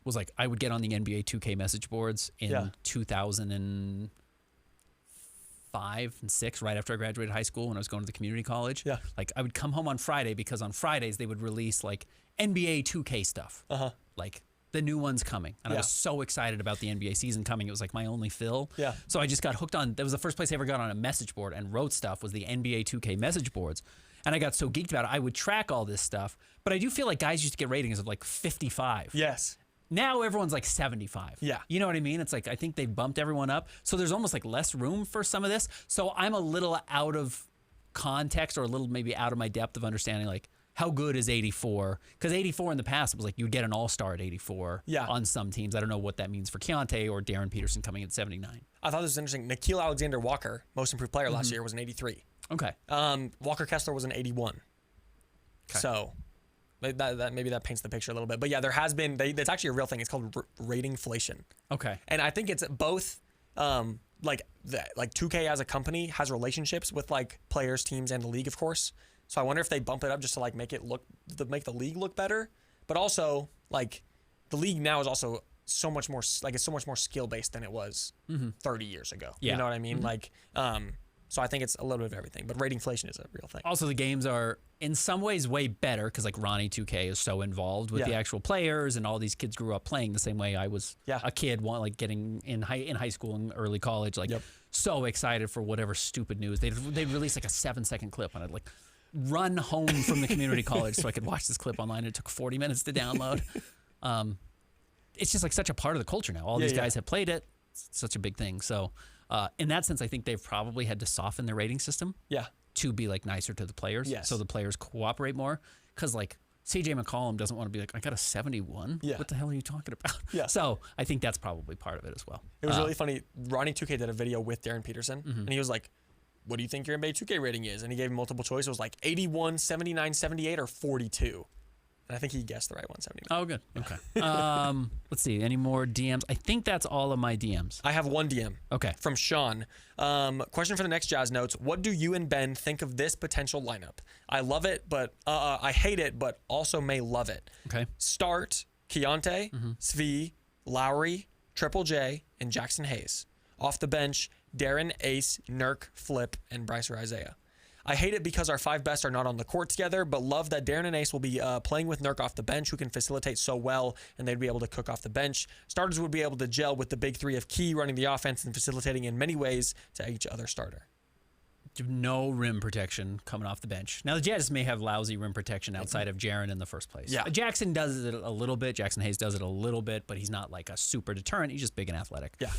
[SPEAKER 1] was like I would get on the NBA 2K message boards in 2005 and 6, right after I graduated high school when I was going to the community college.
[SPEAKER 2] Yeah.
[SPEAKER 1] Like I would come home on Friday because on Fridays they would release like NBA 2K stuff. Like the new one's coming. And I was so excited about the NBA season coming. It was like my only fill.
[SPEAKER 2] Yeah.
[SPEAKER 1] So I just got hooked on, that was the first place I ever got on a message board and wrote stuff was the NBA 2K message boards. And I got so geeked about it, I would track all this stuff. But I do feel like guys used to get ratings of like 55.
[SPEAKER 2] Yes.
[SPEAKER 1] Now everyone's like 75.
[SPEAKER 2] Yeah.
[SPEAKER 1] You know what I mean? It's like I think they've bumped everyone up. So there's almost like less room for some of this. So I'm a little out of context or a little maybe out of my depth of understanding like how good is 84? Because 84 in the past was like you would get an all-star at 84 on some teams. I don't know what that means for Keontae or Darren Peterson coming at 79.
[SPEAKER 2] I thought this was interesting. Nikhil Alexander-Walker, most improved player last year, was an 83.
[SPEAKER 1] Okay.
[SPEAKER 2] Walker Kessler was an 81. Okay. So maybe that paints the picture a little bit. But yeah, there has been, that's actually a real thing. It's called ratingflation.
[SPEAKER 1] Okay.
[SPEAKER 2] And I think it's both, like 2K as a company has relationships with like players, teams, and the league, of course. So I wonder if they bump it up just to like make the league look better. But also like the league now is also so much more skill based than it was 30 years ago. Yeah. You know what I mean? Like, so I think it's a little bit of everything, but ratingflation is a real thing.
[SPEAKER 1] Also, the games are in some ways way better because like Ronnie 2K is so involved with the actual players, and all these kids grew up playing the same way I was a kid, like getting in high school and early college, like so excited for whatever stupid news they'd release like a 7-second clip, and I'd like run home from the community college so I could watch this clip online. It took 40 minutes to download. It's just like such a part of the culture now. All these guys have played it. It's such a big thing. So. In that sense, I think they've probably had to soften their rating system to be like nicer to the players. So the players cooperate more. Because like CJ McCollum doesn't want to be like, I got a 71. What the hell are you talking about? So I think that's probably part of it as well.
[SPEAKER 2] It was really funny. Ronnie 2K did a video with Darren Peterson, and he was like, what do you think your NBA 2K rating is? And he gave him multiple choices. It was like 81, 79, 78, or 42. And I think he guessed the right 179.
[SPEAKER 1] Oh, good. Okay. Let's see. Any more DMs? I think that's all of my DMs.
[SPEAKER 2] I have one DM.
[SPEAKER 1] Okay.
[SPEAKER 2] From Sean. Question for the next Jazz Notes. What do you and Ben think of this potential lineup? I love it, but I hate it, but also may love it.
[SPEAKER 1] Okay.
[SPEAKER 2] Start Keontae, Svi, Lowry, Triple J, and Jackson Hayes. Off the bench, Darren, Ace, Nurk, Flip, and Bryce or Isaiah. I hate it because our 5 best are not on the court together, but love that Darren and Ace will be playing with Nurk off the bench, who can facilitate so well, and they'd be able to cook off the bench. Starters would be able to gel with the big 3 of Key running the offense and facilitating in many ways to each other starter.
[SPEAKER 1] No rim protection coming off the bench. Now, the Jazz may have lousy rim protection outside of Jaren in the first place.
[SPEAKER 2] Yeah.
[SPEAKER 1] Jackson does it a little bit. Jackson Hayes does it a little bit, but he's not like a super deterrent. He's just big and athletic.
[SPEAKER 2] Yeah.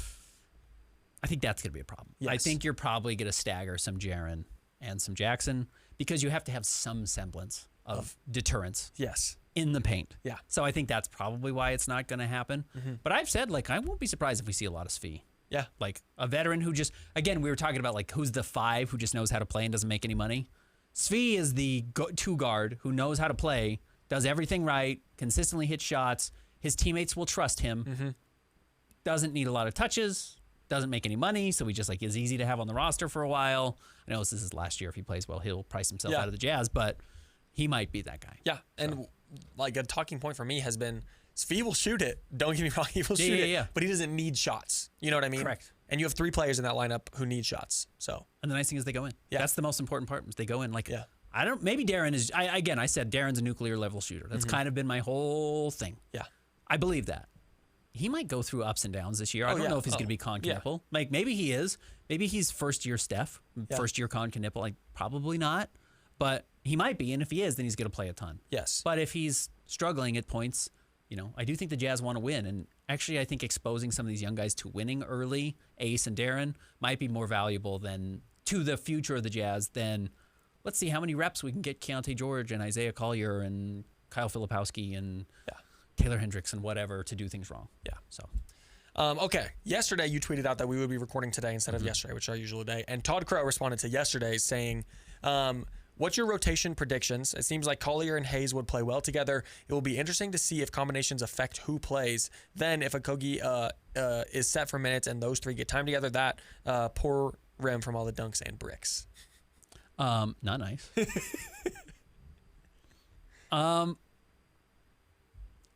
[SPEAKER 1] I think that's going to be a problem.
[SPEAKER 2] Yes.
[SPEAKER 1] I think you're probably going to stagger some Jaren and some Jackson because you have to have some semblance of deterrence.
[SPEAKER 2] Yes.
[SPEAKER 1] In the paint.
[SPEAKER 2] Yeah.
[SPEAKER 1] So I think that's probably why it's not going to happen. But I've said, like, I won't be surprised if we see a lot of Svi.
[SPEAKER 2] Yeah.
[SPEAKER 1] Like a veteran who just, again, we were talking about like who's the 5 who just knows how to play and doesn't make any money. Svi is the 2 guard who knows how to play, does everything right, consistently hits shots. His teammates will trust him. Doesn't need a lot of touches, doesn't make any money, so he just like is easy to have on the roster for a while. I know this is his last year. If he plays well, he'll price himself out of the Jazz, but he might be that guy.
[SPEAKER 2] Yeah, and like a talking point for me has been Svi will shoot it. Don't get me wrong, he will shoot it, but he doesn't need shots. You know what I mean?
[SPEAKER 1] Correct.
[SPEAKER 2] And you have 3 players in that lineup who need shots. So,
[SPEAKER 1] and the nice thing is they go in.
[SPEAKER 2] Yeah.
[SPEAKER 1] That's the most important part. Is they go in. Like, I don't. Maybe Darren is. I said Darren's a nuclear level shooter. That's kind of been my whole thing.
[SPEAKER 2] Yeah,
[SPEAKER 1] I believe that. He might go through ups and downs this year. I don't know if he's going to be Con Knippel. Like maybe he is. Maybe he's first year Steph, first year Con Knippel. Like probably not, but he might be. And if he is, then he's going to play a ton.
[SPEAKER 2] Yes.
[SPEAKER 1] But if he's struggling at points, you know, I do think the Jazz want to win. And actually, I think exposing some of these young guys to winning early, Ace and Darren, might be more valuable than to the future of the Jazz than let's see how many reps we can get Keontae George and Isaiah Collier and Kyle Filipowski and Taylor Hendricks and whatever to do things wrong.
[SPEAKER 2] Yeah.
[SPEAKER 1] So,
[SPEAKER 2] okay. Yesterday, you tweeted out that we would be recording today instead of yesterday, which is our usual day. And Todd Crow responded to yesterday saying, what's your rotation predictions? It seems like Collier and Hayes would play well together. It will be interesting to see if combinations affect who plays. Then if Okogie is set for minutes and those 3 get time together, that poor rim from all the dunks and bricks.
[SPEAKER 1] Not nice.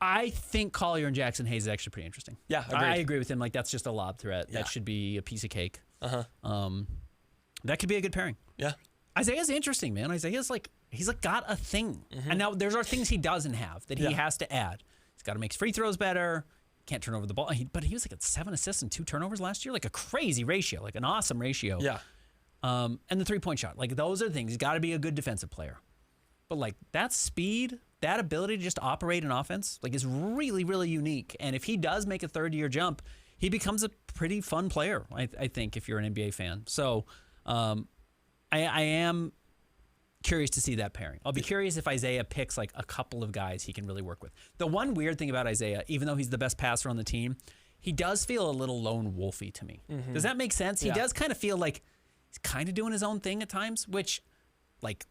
[SPEAKER 1] I think Collier and Jackson Hayes is actually pretty interesting.
[SPEAKER 2] Yeah, agreed.
[SPEAKER 1] I agree with him. Like that's just a lob threat. That should be a piece of cake. That could be a good pairing.
[SPEAKER 2] Yeah.
[SPEAKER 1] Isaiah's interesting, man. Isaiah's like he's like got a thing, and now there's are things he doesn't have that he has to add. He's got to make free throws better. Can't turn over the ball. But he was like at 7 assists and 2 turnovers last year, like a crazy ratio, like an awesome ratio.
[SPEAKER 2] Yeah.
[SPEAKER 1] And the 3-point shot, like those are the things. He's got to be a good defensive player. But like that speed, that ability to just operate an offense, like is really, really unique. And if he does make a 3rd-year jump, he becomes a pretty fun player, I think, if you're an NBA fan. So I am curious to see that pairing. I'll be curious if Isaiah picks like a couple of guys he can really work with. The one weird thing about Isaiah, even though he's the best passer on the team, he does feel a little lone wolfy to me. Does that make sense? He does kind of feel like he's kind of doing his own thing at times, which like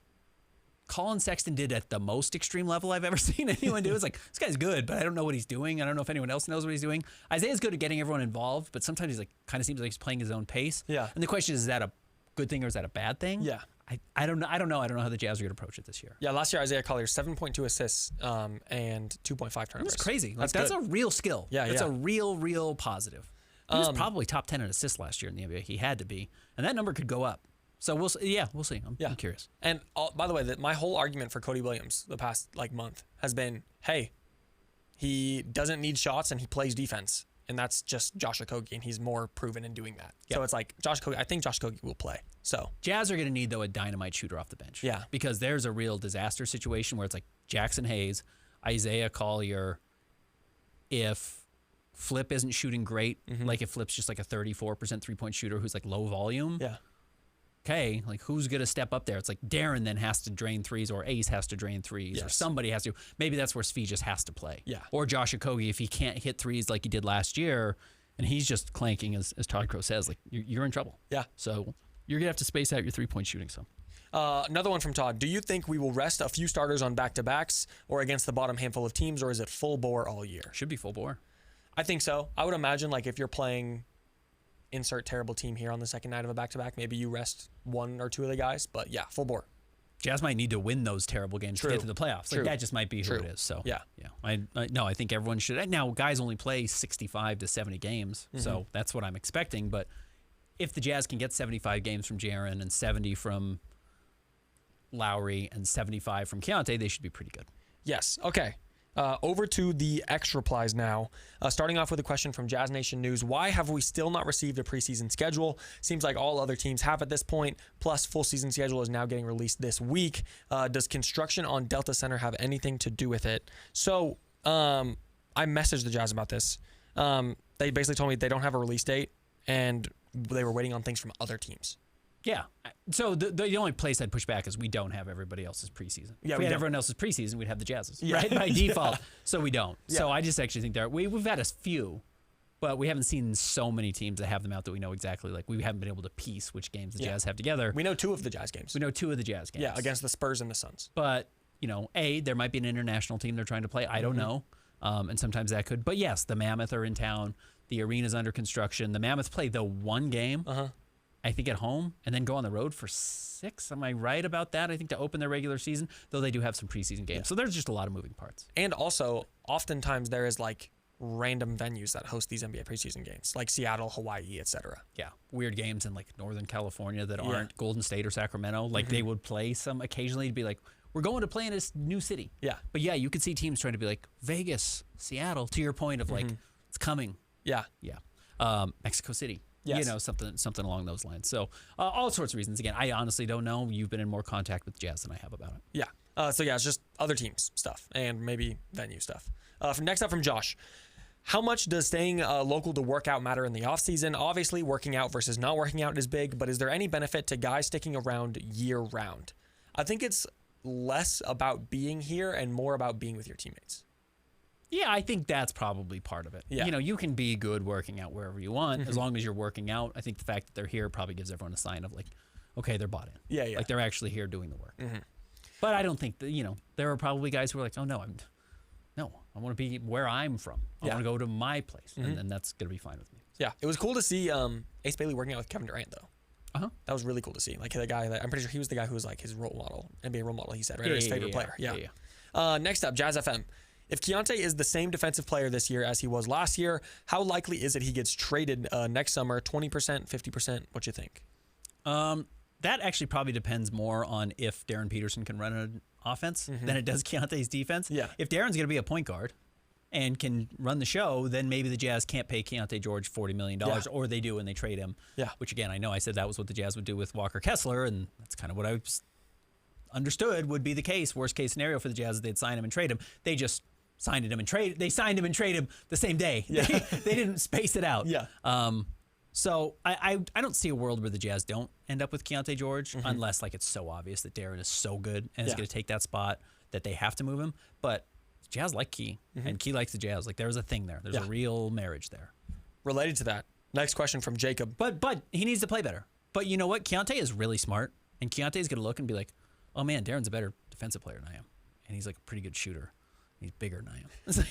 [SPEAKER 1] Colin Sexton did at the most extreme level I've ever seen anyone do. It's like, this guy's good, but I don't know what he's doing. I don't know if anyone else knows what he's doing. Isaiah's good at getting everyone involved, but sometimes he's like, kind of seems like he's playing his own pace.
[SPEAKER 2] Yeah.
[SPEAKER 1] And the question is that a good thing or is that a bad thing?
[SPEAKER 2] Yeah.
[SPEAKER 1] I don't know. I don't know how the Jazz are going to approach it this year.
[SPEAKER 2] Yeah, last year Isaiah Collier 7.2 assists and 2.5 turnovers.
[SPEAKER 1] That's crazy. Like, that's a real skill.
[SPEAKER 2] Yeah,
[SPEAKER 1] That's a real positive. He was probably top 10 in assists last year in the NBA. He had to be, and that number could go up. So we'll see. Yeah, we'll see. I'm curious.
[SPEAKER 2] And by the way, my whole argument for Cody Williams the past month has been, hey, he doesn't need shots and he plays defense, and that's just Josh Okogie, and he's more proven in doing that. Yep. So it's like Josh Okogie. I think Josh Okogie will play. So
[SPEAKER 1] Jazz are going to need though a dynamite shooter off the bench.
[SPEAKER 2] Yeah,
[SPEAKER 1] because there's a real disaster situation where it's like Jackson Hayes, Isaiah Collier. If Flip isn't shooting great, like if Flip's just like a 34% 3-point shooter who's like low volume.
[SPEAKER 2] Yeah.
[SPEAKER 1] Okay, like who's going to step up there? It's like Darren then has to drain threes, or Ace has to drain threes, or somebody has to. Maybe that's where Svi just has to play.
[SPEAKER 2] Yeah.
[SPEAKER 1] Or Josh Okogie, if he can't hit threes like he did last year, and he's just clanking, as Todd Crow says, like you're in trouble.
[SPEAKER 2] Yeah.
[SPEAKER 1] So you're going to have to space out your 3-point shooting some.
[SPEAKER 2] Another one from Todd. Do you think we will rest a few starters on back-to-backs or against the bottom handful of teams, or is it full bore all year?
[SPEAKER 1] Should be full bore.
[SPEAKER 2] I think so. I would imagine like if you're playing insert terrible team here on the second night of a back-to-back, maybe you rest 1 or 2 of the guys, but yeah, full bore.
[SPEAKER 1] Jazz might need to win those terrible games to get to the playoffs. Like that just might be who it is. So
[SPEAKER 2] yeah.
[SPEAKER 1] I think everyone should. Now guys only play 65 to 70 games, so that's what I'm expecting. But if the Jazz can get 75 games from Jaren and 70 from Lowry and 75 from Keontae, they should be pretty good.
[SPEAKER 2] Yes. Okay. Over to the X replies now. Starting off with a question from Jazz Nation News. Why have we still not received a preseason schedule? Seems like all other teams have at this point. Plus, full season schedule is now getting released this week. Does construction on Delta Center have anything to do with it? So I messaged the Jazz about this. They basically told me they don't have a release date, and they were waiting on things from other teams.
[SPEAKER 1] Yeah. So the only place I'd push back is we don't have everybody else's preseason.
[SPEAKER 2] Yeah,
[SPEAKER 1] if we had everyone else's preseason, we'd have the Jazz's,
[SPEAKER 2] yeah.
[SPEAKER 1] right? By default.
[SPEAKER 2] Yeah.
[SPEAKER 1] So we don't.
[SPEAKER 2] Yeah.
[SPEAKER 1] So I just actually think we've had a few, but we haven't seen so many teams that have them out that we know exactly. Like, we haven't been able to piece which games the Jazz have together.
[SPEAKER 2] We know 2 of the Jazz games.
[SPEAKER 1] We know 2 of the Jazz games.
[SPEAKER 2] Yeah, against the Spurs and the Suns.
[SPEAKER 1] But, there might be an international team they're trying to play. I don't know. And sometimes that could. But yes, the Mammoth are in town. The arena's under construction. The Mammoth play the one game. I think at home, and then go on the road for 6. Am I right about that? I think to open their regular season, though they do have some preseason games. Yeah. So there's just a lot of moving parts.
[SPEAKER 2] And also, oftentimes there is like random venues that host these NBA preseason games, like Seattle, Hawaii, etc.
[SPEAKER 1] Yeah, weird games in like Northern California that aren't Golden State or Sacramento. Like they would play some occasionally to be like, we're going to play in this new city.
[SPEAKER 2] Yeah.
[SPEAKER 1] But yeah, you could see teams trying to be like Vegas, Seattle, to your point of like, it's coming.
[SPEAKER 2] Yeah.
[SPEAKER 1] Yeah. Mexico City.
[SPEAKER 2] Yes.
[SPEAKER 1] Something along those lines. So all sorts of reasons. Again, I honestly don't know. You've been in more contact with Jazz than I have about it.
[SPEAKER 2] Yeah. It's just other teams stuff and maybe venue stuff. Next up from Josh. How much does staying local to work out matter in the offseason? Obviously, working out versus not working out is big, but is there any benefit to guys sticking around year round? I think it's less about being here and more about being with your teammates.
[SPEAKER 1] Yeah, I think that's probably part of it.
[SPEAKER 2] Yeah.
[SPEAKER 1] You can be good working out wherever you want as long as you're working out. I think the fact that they're here probably gives everyone a sign of like, okay, they're bought in.
[SPEAKER 2] Yeah.
[SPEAKER 1] Like they're actually here doing the work. But I don't think that, there are probably guys who are like, oh no, I want to be where I'm from. I want to go to my place. And that's going to be fine with me.
[SPEAKER 2] Yeah. It was cool to see Ace Bailey working out with Kevin Durant though. That was really cool to see. Like the guy that I'm pretty sure he was the guy who was like his role model, NBA role model, he said, right? Or his favorite player. Yeah. Next up, Jazz FM. If Keontae is the same defensive player this year as he was last year, how likely is it he gets traded next summer? 20%, 50%? What you think?
[SPEAKER 1] That actually probably depends more on if Darren Peterson can run an offense than it does Keontae's defense.
[SPEAKER 2] Yeah.
[SPEAKER 1] If Darren's going to be a point guard and can run the show, then maybe the Jazz can't pay Keontae George $40 million, or they do and they trade him.
[SPEAKER 2] Yeah.
[SPEAKER 1] Which, again, I know I said that was what the Jazz would do with Walker Kessler, and that's kind of what I understood would be the case. Worst case scenario for the Jazz is they'd sign him and trade him. They just signed him and traded. They signed him and traded him the same day. Yeah. They didn't space it out.
[SPEAKER 2] Yeah.
[SPEAKER 1] So I don't see a world where the Jazz don't end up with Keontae George unless like it's so obvious that Darren is so good and is going to take that spot that they have to move him. But Jazz like Key and Key likes the Jazz. Like there's a thing there. There's a real marriage there.
[SPEAKER 2] Related to that, next question from Jacob.
[SPEAKER 1] But he needs to play better. But you know what? Keontae is really smart, and Keontae is going to look and be like, oh man, Darren's a better defensive player than I am, and he's like a pretty good shooter. He's bigger than I am.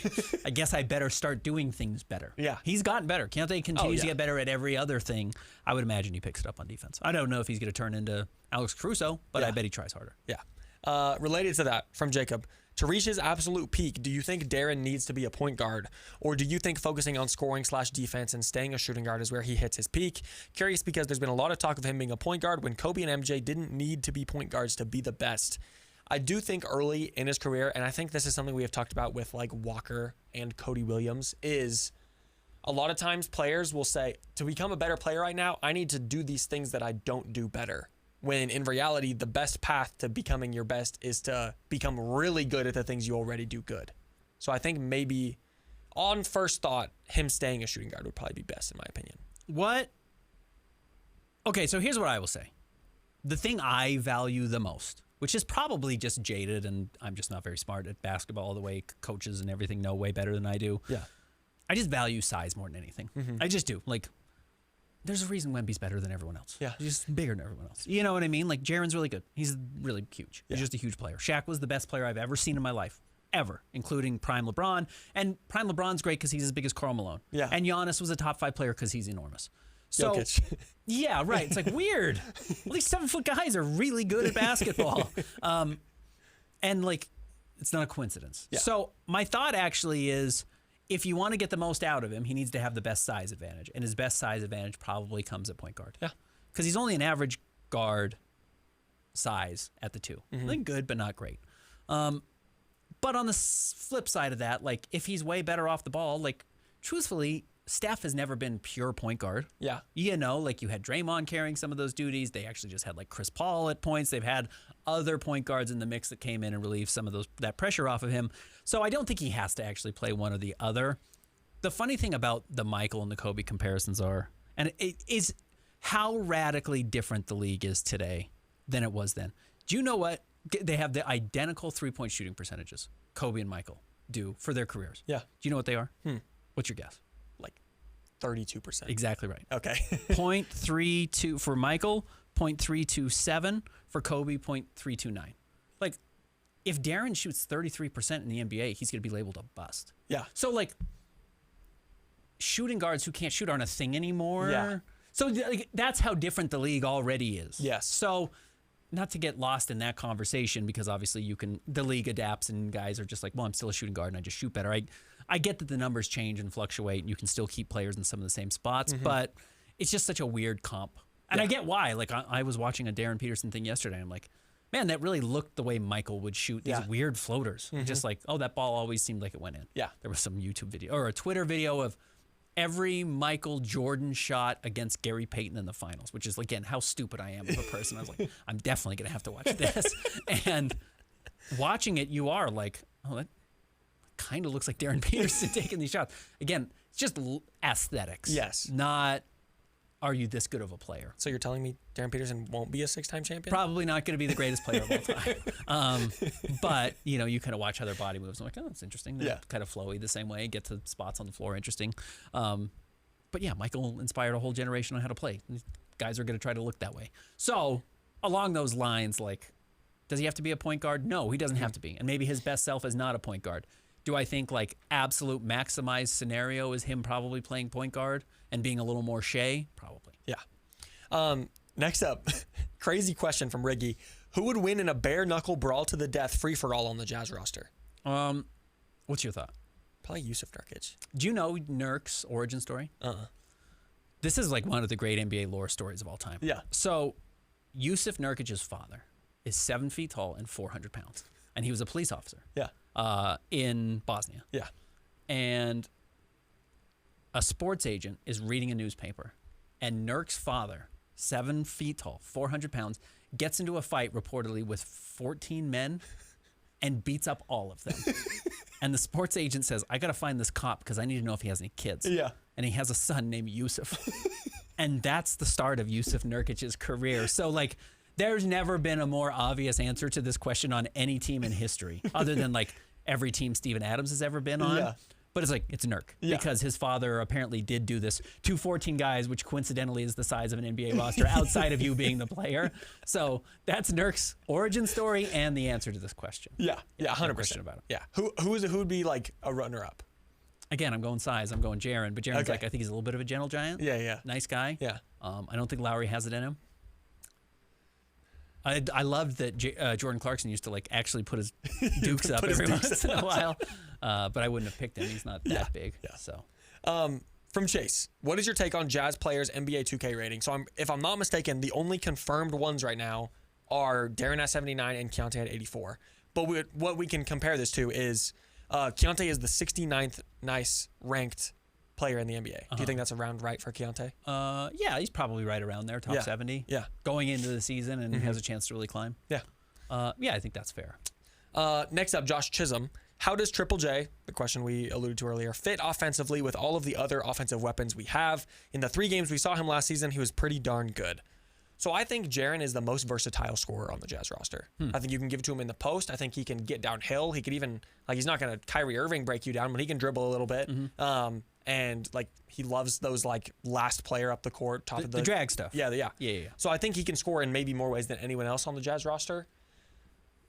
[SPEAKER 1] I guess I better start doing things better.
[SPEAKER 2] Yeah.
[SPEAKER 1] He's gotten better. Keontae continues to get better at every other thing. I would imagine he picks it up on defense. I don't know if he's going to turn into Alex Caruso, but I bet he tries harder.
[SPEAKER 2] Yeah. Related to that, from Jacob, to reach his absolute peak, do you think Darren needs to be a point guard? Or do you think focusing on scoring/defense and staying a shooting guard is where he hits his peak? Curious because there's been a lot of talk of him being a point guard when Kobe and MJ didn't need to be point guards to be the best. I do think early in his career, and I think this is something we have talked about with like Walker and Cody Williams, is a lot of times players will say, to become a better player right now, I need to do these things that I don't do better. When in reality, the best path to becoming your best is to become really good at the things you already do good. So I think maybe on first thought, him staying a shooting guard would probably be best in my opinion.
[SPEAKER 1] What? Okay, so here's what I will say. The thing I value the most, which is probably just jaded, and I'm just not very smart at basketball the way coaches and everything know way better than I do.
[SPEAKER 2] Yeah.
[SPEAKER 1] I just value size more than anything. I just do. Like, there's a reason Wemby's better than everyone else.
[SPEAKER 2] Yeah.
[SPEAKER 1] He's just bigger than everyone else. You know what I mean? Like, Jaren's really good. He's really huge. He's just a huge player. Shaq was the best player I've ever seen in my life. Ever. Including Prime LeBron. And Prime LeBron's great because he's as big as Karl Malone.
[SPEAKER 2] Yeah.
[SPEAKER 1] And Giannis was a top 5 player because he's enormous. So,
[SPEAKER 2] Jokic.
[SPEAKER 1] yeah, right. It's like weird. All these 7-foot guys are really good at basketball. And like, it's not a coincidence.
[SPEAKER 2] Yeah.
[SPEAKER 1] So my thought actually is, if you want to get the most out of him, he needs to have the best size advantage. And his best size advantage probably comes at point guard.
[SPEAKER 2] Yeah.
[SPEAKER 1] Because he's only an average guard size at the 2. I think good, but not great. But on the flip side of that, like if he's way better off the ball, like truthfully, Steph has never been pure point guard.
[SPEAKER 2] Yeah.
[SPEAKER 1] You know, like you had Draymond carrying some of those duties. They actually just had like Chris Paul at points. They've had other point guards in the mix that came in and relieved some of that pressure off of him. So I don't think he has to actually play one or the other. The funny thing about the Michael and the Kobe comparisons are, and it is how radically different the league is today than it was then. Do you know what? They have the identical three-point shooting percentages, Kobe and Michael do for their careers.
[SPEAKER 2] Yeah.
[SPEAKER 1] Do you know what they are? What's your guess?
[SPEAKER 2] Like 32%.
[SPEAKER 1] Exactly right.
[SPEAKER 2] Okay.
[SPEAKER 1] 0.32 for Michael, 0.327 for Kobe, 0.329. Like, if Darren shoots 33% in the NBA, he's going to be labeled a bust.
[SPEAKER 2] Yeah.
[SPEAKER 1] So, like, shooting guards who can't shoot aren't a thing anymore.
[SPEAKER 2] Yeah.
[SPEAKER 1] So, like, that's how different the league already is.
[SPEAKER 2] Yes.
[SPEAKER 1] So, not to get lost in that conversation, because obviously the league adapts and guys are just like, well, I'm still a shooting guard and I just shoot better. I get that the numbers change and fluctuate and you can still keep players in some of the same spots, but it's just such a weird comp. And I get why. Like I was watching a Darren Peterson thing yesterday. I'm like, man, that really looked the way Michael would shoot these weird floaters. Just like, oh, that ball always seemed like it went in.
[SPEAKER 2] Yeah.
[SPEAKER 1] There was some YouTube video or a Twitter video of every Michael Jordan shot against Gary Payton in the finals, which is, again, how stupid I am of a person. I was like, I'm definitely going to have to watch this. And watching it, you are like, oh, that kind of looks like Darren Peterson taking these shots. Again, it's just aesthetics.
[SPEAKER 2] Yes.
[SPEAKER 1] Not, are you this good of a player?
[SPEAKER 2] So you're telling me Darren Peterson won't be a 6-time champion?
[SPEAKER 1] Probably not going to be the greatest player of all time. But, you know, you kind of watch how their body moves. I'm like, oh, it's interesting. They're kind of flowy the same way. Get to spots on the floor interesting. But, yeah, Michael inspired a whole generation on how to play. These guys are going to try to look that way. So, along those lines, like, does he have to be a point guard? No, he doesn't have to be. And maybe his best self is not a point guard. Do I think, like, absolute maximized scenario is him probably playing point guard and being a little more Shea? Probably.
[SPEAKER 2] Yeah. Next up, crazy question from Riggy. Who would win in a bare-knuckle brawl to the death free-for-all on the Jazz roster?
[SPEAKER 1] What's your thought?
[SPEAKER 2] Probably Yusuf Nurkic.
[SPEAKER 1] Do you know Nurk's origin story? This is like one of the great NBA lore stories of all time.
[SPEAKER 2] Yeah.
[SPEAKER 1] So Yusuf Nurkic's father is 7 feet tall and 400 pounds. And he was a police officer.
[SPEAKER 2] Yeah.
[SPEAKER 1] In Bosnia.
[SPEAKER 2] Yeah.
[SPEAKER 1] And a sports agent is reading a newspaper, and Nurk's father, 7 feet tall, 400 pounds, gets into a fight reportedly with 14 men and beats up all of them. And the sports agent says, I got to find this cop because I need to know if he has any kids.
[SPEAKER 2] Yeah.
[SPEAKER 1] And he has a son named Yusuf. And that's the start of Yusuf Nurkic's career. So, like, there's never been a more obvious answer to this question on any team in history, other than, like, every team Steven Adams has ever been on.
[SPEAKER 2] Yeah.
[SPEAKER 1] But it's like, it's Nurk.
[SPEAKER 2] Yeah.
[SPEAKER 1] Because his father apparently did do this to 14 guys, which coincidentally is the size of an NBA roster outside of you being the player. So that's Nurk's origin story and the answer to this question.
[SPEAKER 2] Yeah. Yeah, 100%.
[SPEAKER 1] No question about it.
[SPEAKER 2] Yeah. Who would be like a runner-up?
[SPEAKER 1] Again, I'm going size. I'm going Jaren. But Jaren's like, I think he's a little bit of a gentle giant.
[SPEAKER 2] Yeah, yeah.
[SPEAKER 1] Nice guy.
[SPEAKER 2] Yeah.
[SPEAKER 1] I don't think Lowry has it in him. I loved that Jordan Clarkson used to like actually put his dukes up every once in a while, but I wouldn't have picked him. He's not that big.
[SPEAKER 2] Yeah.
[SPEAKER 1] So,
[SPEAKER 2] From Chase, what is your take on Jazz players' NBA 2K rating? So, if I'm not mistaken, the only confirmed ones right now are Darren at 79 and Keontae at 84. But what we can compare this to is Keontae is the 69th nice ranked player in the NBA. Do you think that's around right for Keontae?
[SPEAKER 1] yeah, he's probably right around there, top 70.
[SPEAKER 2] Yeah.
[SPEAKER 1] Going into the season and has a chance to really climb.
[SPEAKER 2] Yeah.
[SPEAKER 1] Yeah, I think that's fair.
[SPEAKER 2] Next up, Josh Chisholm. How does Triple J, the question we alluded to earlier, fit offensively with all of the other offensive weapons we have? In the 3 games we saw him last season, he was pretty darn good. So I think Jaren is the most versatile scorer on the Jazz roster. I think you can give it to him in the post. I think he can get downhill. He could even, like, he's not going to Kyrie Irving break you down, but he can dribble a little bit. And, like, he loves those, like, last player up the court, top of
[SPEAKER 1] The drag stuff.
[SPEAKER 2] Yeah.
[SPEAKER 1] Yeah.
[SPEAKER 2] So I think he can score in maybe more ways than anyone else on the Jazz roster.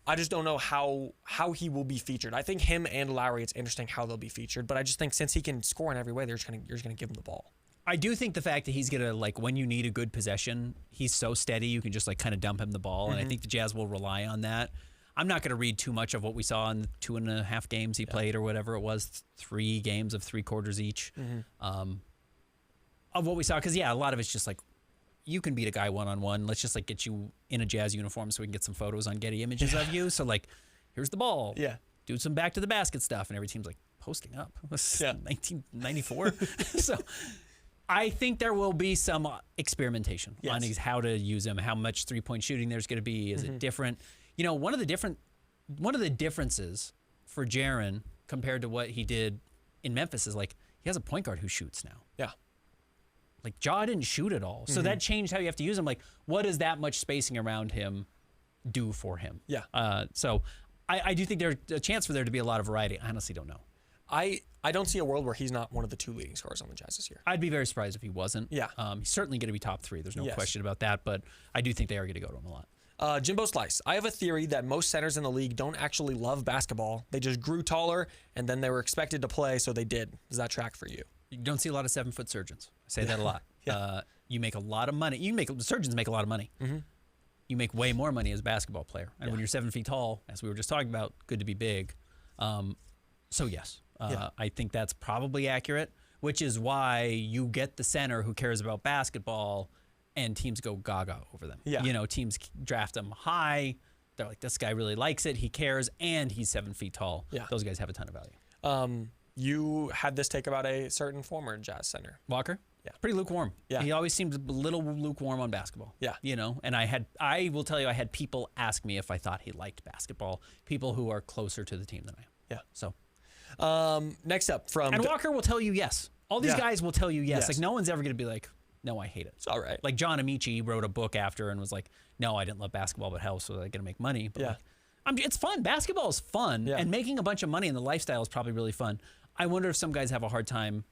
[SPEAKER 2] I just don't know how he will be featured. I think him and Lowry, it's interesting how they'll be featured, but I just think since he can score in every way, you're just gonna give him the ball.
[SPEAKER 1] I do think the fact that he's gonna, like, when you need a good possession, he's so steady you can just like kind of dump him the ball, and I think the Jazz will rely on that. I'm not gonna read too much of what we saw in the 2.5 games he played or whatever it was, 3 games of 3 quarters each, of what we saw, because a lot of it's just like, you can beat a guy one-on-one. Let's just like get you in a Jazz uniform so we can get some photos on Getty Images of you. So like, here's the ball.
[SPEAKER 2] Yeah.
[SPEAKER 1] do some back to the basket stuff, and every team's like posting up. It was 1994. So I think there will be some experimentation on how to use him, how much 3-point shooting there's going to be. Is it different? You know, one of the differences for Jaren compared to what he did in Memphis is like he has a point guard who shoots now.
[SPEAKER 2] Yeah.
[SPEAKER 1] Like Ja didn't shoot at all. So that changed how you have to use him. Like, what does that much spacing around him do for him?
[SPEAKER 2] Yeah.
[SPEAKER 1] So I do think there's a chance for there to be a lot of variety. I honestly don't know.
[SPEAKER 2] I don't see a world where he's not one of the 2 leading scorers on the Jazz this year.
[SPEAKER 1] I'd be very surprised if he wasn't.
[SPEAKER 2] Yeah.
[SPEAKER 1] He's certainly going to be top 3. There's no question about that. But I do think they are going to go to him a lot.
[SPEAKER 2] Jimbo Slice, I have a theory that most centers in the league don't actually love basketball. They just grew taller, and then they were expected to play, so they did. Does that track for you?
[SPEAKER 1] You don't see a lot of 7-foot surgeons. I say that a lot. You make a lot of money. Surgeons make a lot of money. You make way more money as a basketball player. And when you're 7 feet tall, as we were just talking about, good to be big. So yes, I think that's probably accurate, which is why you get the center who cares about basketball and teams go gaga over them.
[SPEAKER 2] Yeah.
[SPEAKER 1] You know, teams draft them high. They're like, this guy really likes it. He cares, and he's 7 feet tall.
[SPEAKER 2] Yeah.
[SPEAKER 1] Those guys have a ton of value.
[SPEAKER 2] You had this take about a certain former Jazz center.
[SPEAKER 1] Walker?
[SPEAKER 2] Yeah.
[SPEAKER 1] Pretty lukewarm.
[SPEAKER 2] Yeah.
[SPEAKER 1] He always seems a little lukewarm on basketball.
[SPEAKER 2] Yeah.
[SPEAKER 1] You know, and I will tell you, I had people ask me if I thought he liked basketball, people who are closer to the team than I am.
[SPEAKER 2] Yeah.
[SPEAKER 1] So.
[SPEAKER 2] Next up from...
[SPEAKER 1] And Walker will tell you yes. All these guys will tell you yes. Like, no one's ever going to be like, no, I hate it.
[SPEAKER 2] It's all right.
[SPEAKER 1] Like, John Amici wrote a book after and was like, no, I didn't love basketball, but hell, so they're going to make money. But like, it's fun. Basketball is fun. And making a bunch of money in the lifestyle is probably really fun. I wonder if some guys have a hard time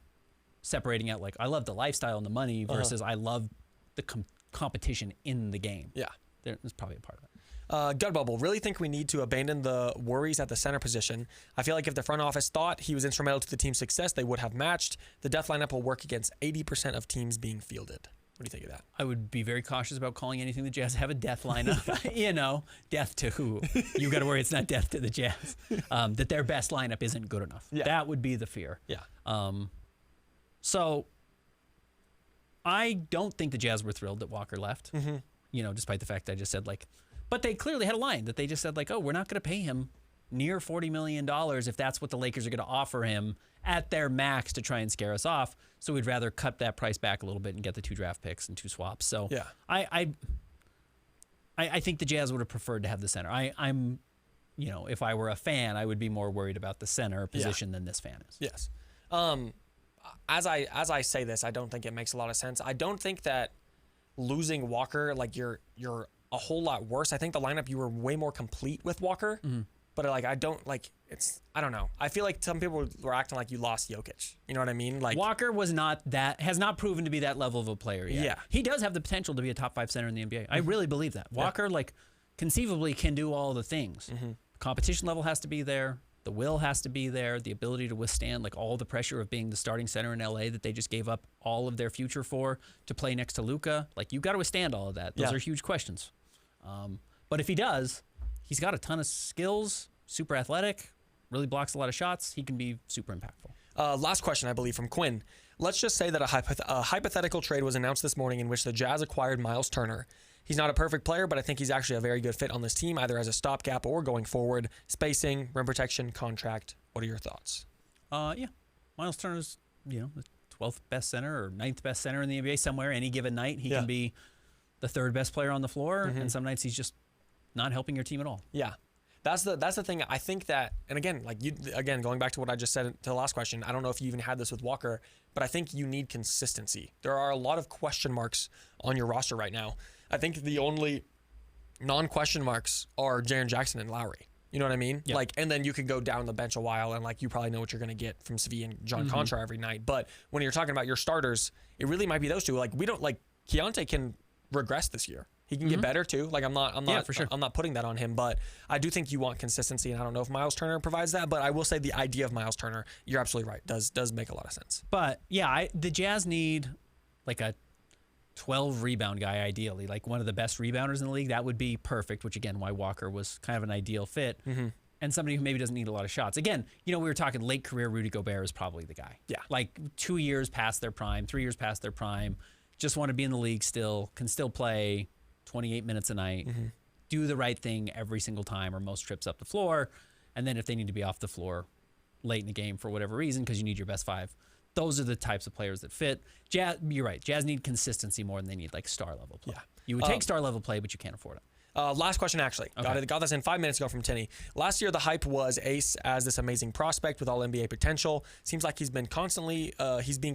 [SPEAKER 1] separating out, like, I love the lifestyle and the money versus I love the competition in the game.
[SPEAKER 2] Yeah.
[SPEAKER 1] There's probably a part of it.
[SPEAKER 2] Gut Bubble, really think we need to abandon the worries at the center position. I feel like if the front office thought he was instrumental to the team's success, they would have matched. The death lineup will work against 80% of teams being fielded. What do you think of that?
[SPEAKER 1] I would be very cautious about calling anything the Jazz have a death lineup. You know, death to who? You got to worry it's not death to the Jazz. That their best lineup isn't good enough. Yeah. That would be the fear.
[SPEAKER 2] Yeah.
[SPEAKER 1] So I don't think the Jazz were thrilled that Walker left. You know, despite the fact that I just said, like, but they clearly had a line that they just said, like, oh, we're not going to pay him near $40 million if that's what the Lakers are going to offer him at their max to try and scare us off. So we'd rather cut that price back a little bit and get the 2 draft picks and 2 swaps. So I think the Jazz would have preferred to have the center. I'm, you know, if I were a fan, I would be more worried about the center position than this fan is.
[SPEAKER 2] Yes. As I say this, I don't think it makes a lot of sense. I don't think that losing Walker, like you're a whole lot worse. I think the lineup, you were way more complete with Walker, but like, I don't know. I feel like some people were acting like you lost Jokic. You know what I mean? Like
[SPEAKER 1] Walker has not proven to be that level of a player yet. Yeah. He does have the potential to be a top 5 center in the NBA. I really believe that. Walker, like, conceivably can do all the things. Competition level has to be there. The will has to be there, the ability to withstand like all the pressure of being the starting center in LA that they just gave up all of their future for to play next to Luka. Like, you got to withstand all of that. Those are huge questions. But if he does, he's got a ton of skills, super athletic, really blocks a lot of shots. He can be super impactful.
[SPEAKER 2] Last question, I believe, from Quinn. Let's just say that a hypothetical trade was announced this morning in which the Jazz acquired Miles Turner. He's not a perfect player, but I think he's actually a very good fit on this team, either as a stopgap or going forward. Spacing, rim protection, contract. What are your thoughts?
[SPEAKER 1] Yeah. Miles Turner's, you know, the 12th best center or 9th best center in the NBA somewhere. Any given night, he can be the 3rd best player on the floor, and some nights he's just not helping your team at all.
[SPEAKER 2] Yeah. That's the thing. I think that, and again, going back to what I just said to the last question, I don't know if you even had this with Walker, but I think you need consistency. There are a lot of question marks on your roster right now. I think the only non-question marks are Jaren Jackson and Lowry. You know what I mean?
[SPEAKER 1] Yep.
[SPEAKER 2] Like, and then you could go down the bench a while and like you probably know what you're going to get from Svi and John Contra every night. But when you're talking about your starters, it really might be those two. Like, we don't like Keontae can regress this year. He can get better too. Like, I'm not
[SPEAKER 1] for sure.
[SPEAKER 2] I'm not putting that on him, but I do think you want consistency, and I don't know if Miles Turner provides that, but I will say the idea of Miles Turner, you're absolutely right, does make a lot of sense.
[SPEAKER 1] But yeah, the Jazz need like a 12 rebound guy, ideally, like one of the best rebounders in the league. That would be perfect, which again, why Walker was kind of an ideal fit. And somebody who maybe doesn't need a lot of shots. Again, you know, we were talking late career Rudy Gobert is probably the guy.
[SPEAKER 2] Yeah.
[SPEAKER 1] Like 2 years past their prime, 3 years past their prime, just want to be in the league still, can still play 28 minutes a night, do the right thing every single time or most trips up the floor. And then if they need to be off the floor late in the game for whatever reason, because you need your best 5, those are the types of players that fit. Jazz, you're right. Jazz need consistency more than they need like star level play.
[SPEAKER 2] Yeah.
[SPEAKER 1] You would take star level play, but you can't afford it.
[SPEAKER 2] Last question, actually.
[SPEAKER 1] Okay.
[SPEAKER 2] Got this in 5 minutes ago from Tinny. Last year, the hype was Ace as this amazing prospect with all NBA potential. Seems like he's being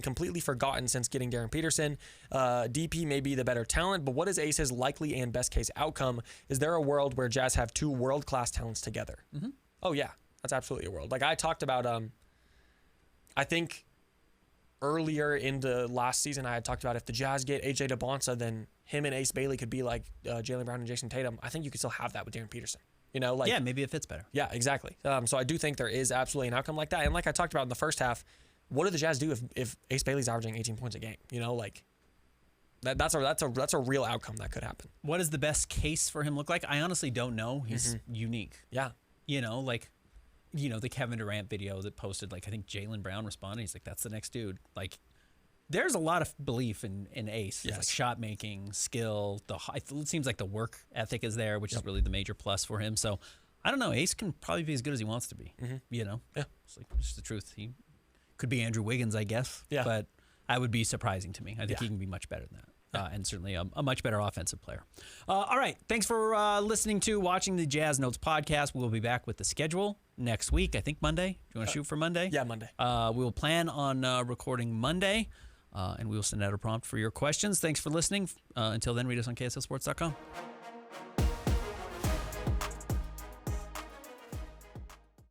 [SPEAKER 2] completely forgotten since getting Darren Peterson. DP may be the better talent, but what is Ace's likely and best case outcome? Is there a world where Jazz have 2 world-class talents together? Mm-hmm. Oh, yeah. That's absolutely a world. Like I talked about, I think earlier in the last season, I had talked about if the Jazz get AJ DeBonsa, then him and Ace Bailey could be like Jaylen Brown and Jason Tatum. I think you could still have that with Darren Peterson. You know, like
[SPEAKER 1] maybe it fits better.
[SPEAKER 2] Yeah, exactly. So I do think there is absolutely an outcome like that. And like I talked about in the first half, what do the Jazz do if Ace Bailey's averaging 18 points a game? You know, like that's a real outcome that could happen.
[SPEAKER 1] What does the best case for him look like? I honestly don't know. He's unique.
[SPEAKER 2] Yeah.
[SPEAKER 1] You know, like, the Kevin Durant video that posted, like, I think Jaylen Brown responded. He's like, that's the next dude. Like, there's a lot of belief in Ace.
[SPEAKER 2] Yes.
[SPEAKER 1] Like shot making, skill. It seems like the work ethic is there, which is really the major plus for him. So, I don't know. Ace can probably be as good as he wants to be. You know?
[SPEAKER 2] Yeah.
[SPEAKER 1] It's like, it's the truth. He could be Andrew Wiggins, I guess.
[SPEAKER 2] Yeah.
[SPEAKER 1] But I would be surprising to me. I think he can be much better than that. And certainly a much better offensive player. All right. Thanks for watching the Jazz Notes podcast. We'll be back with the schedule next week. I think Monday. Do you want to shoot for Monday?
[SPEAKER 2] Yeah, Monday.
[SPEAKER 1] We will plan on recording Monday, and we will send out a prompt for your questions. Thanks for listening. Until then, read us on KSLSports.com.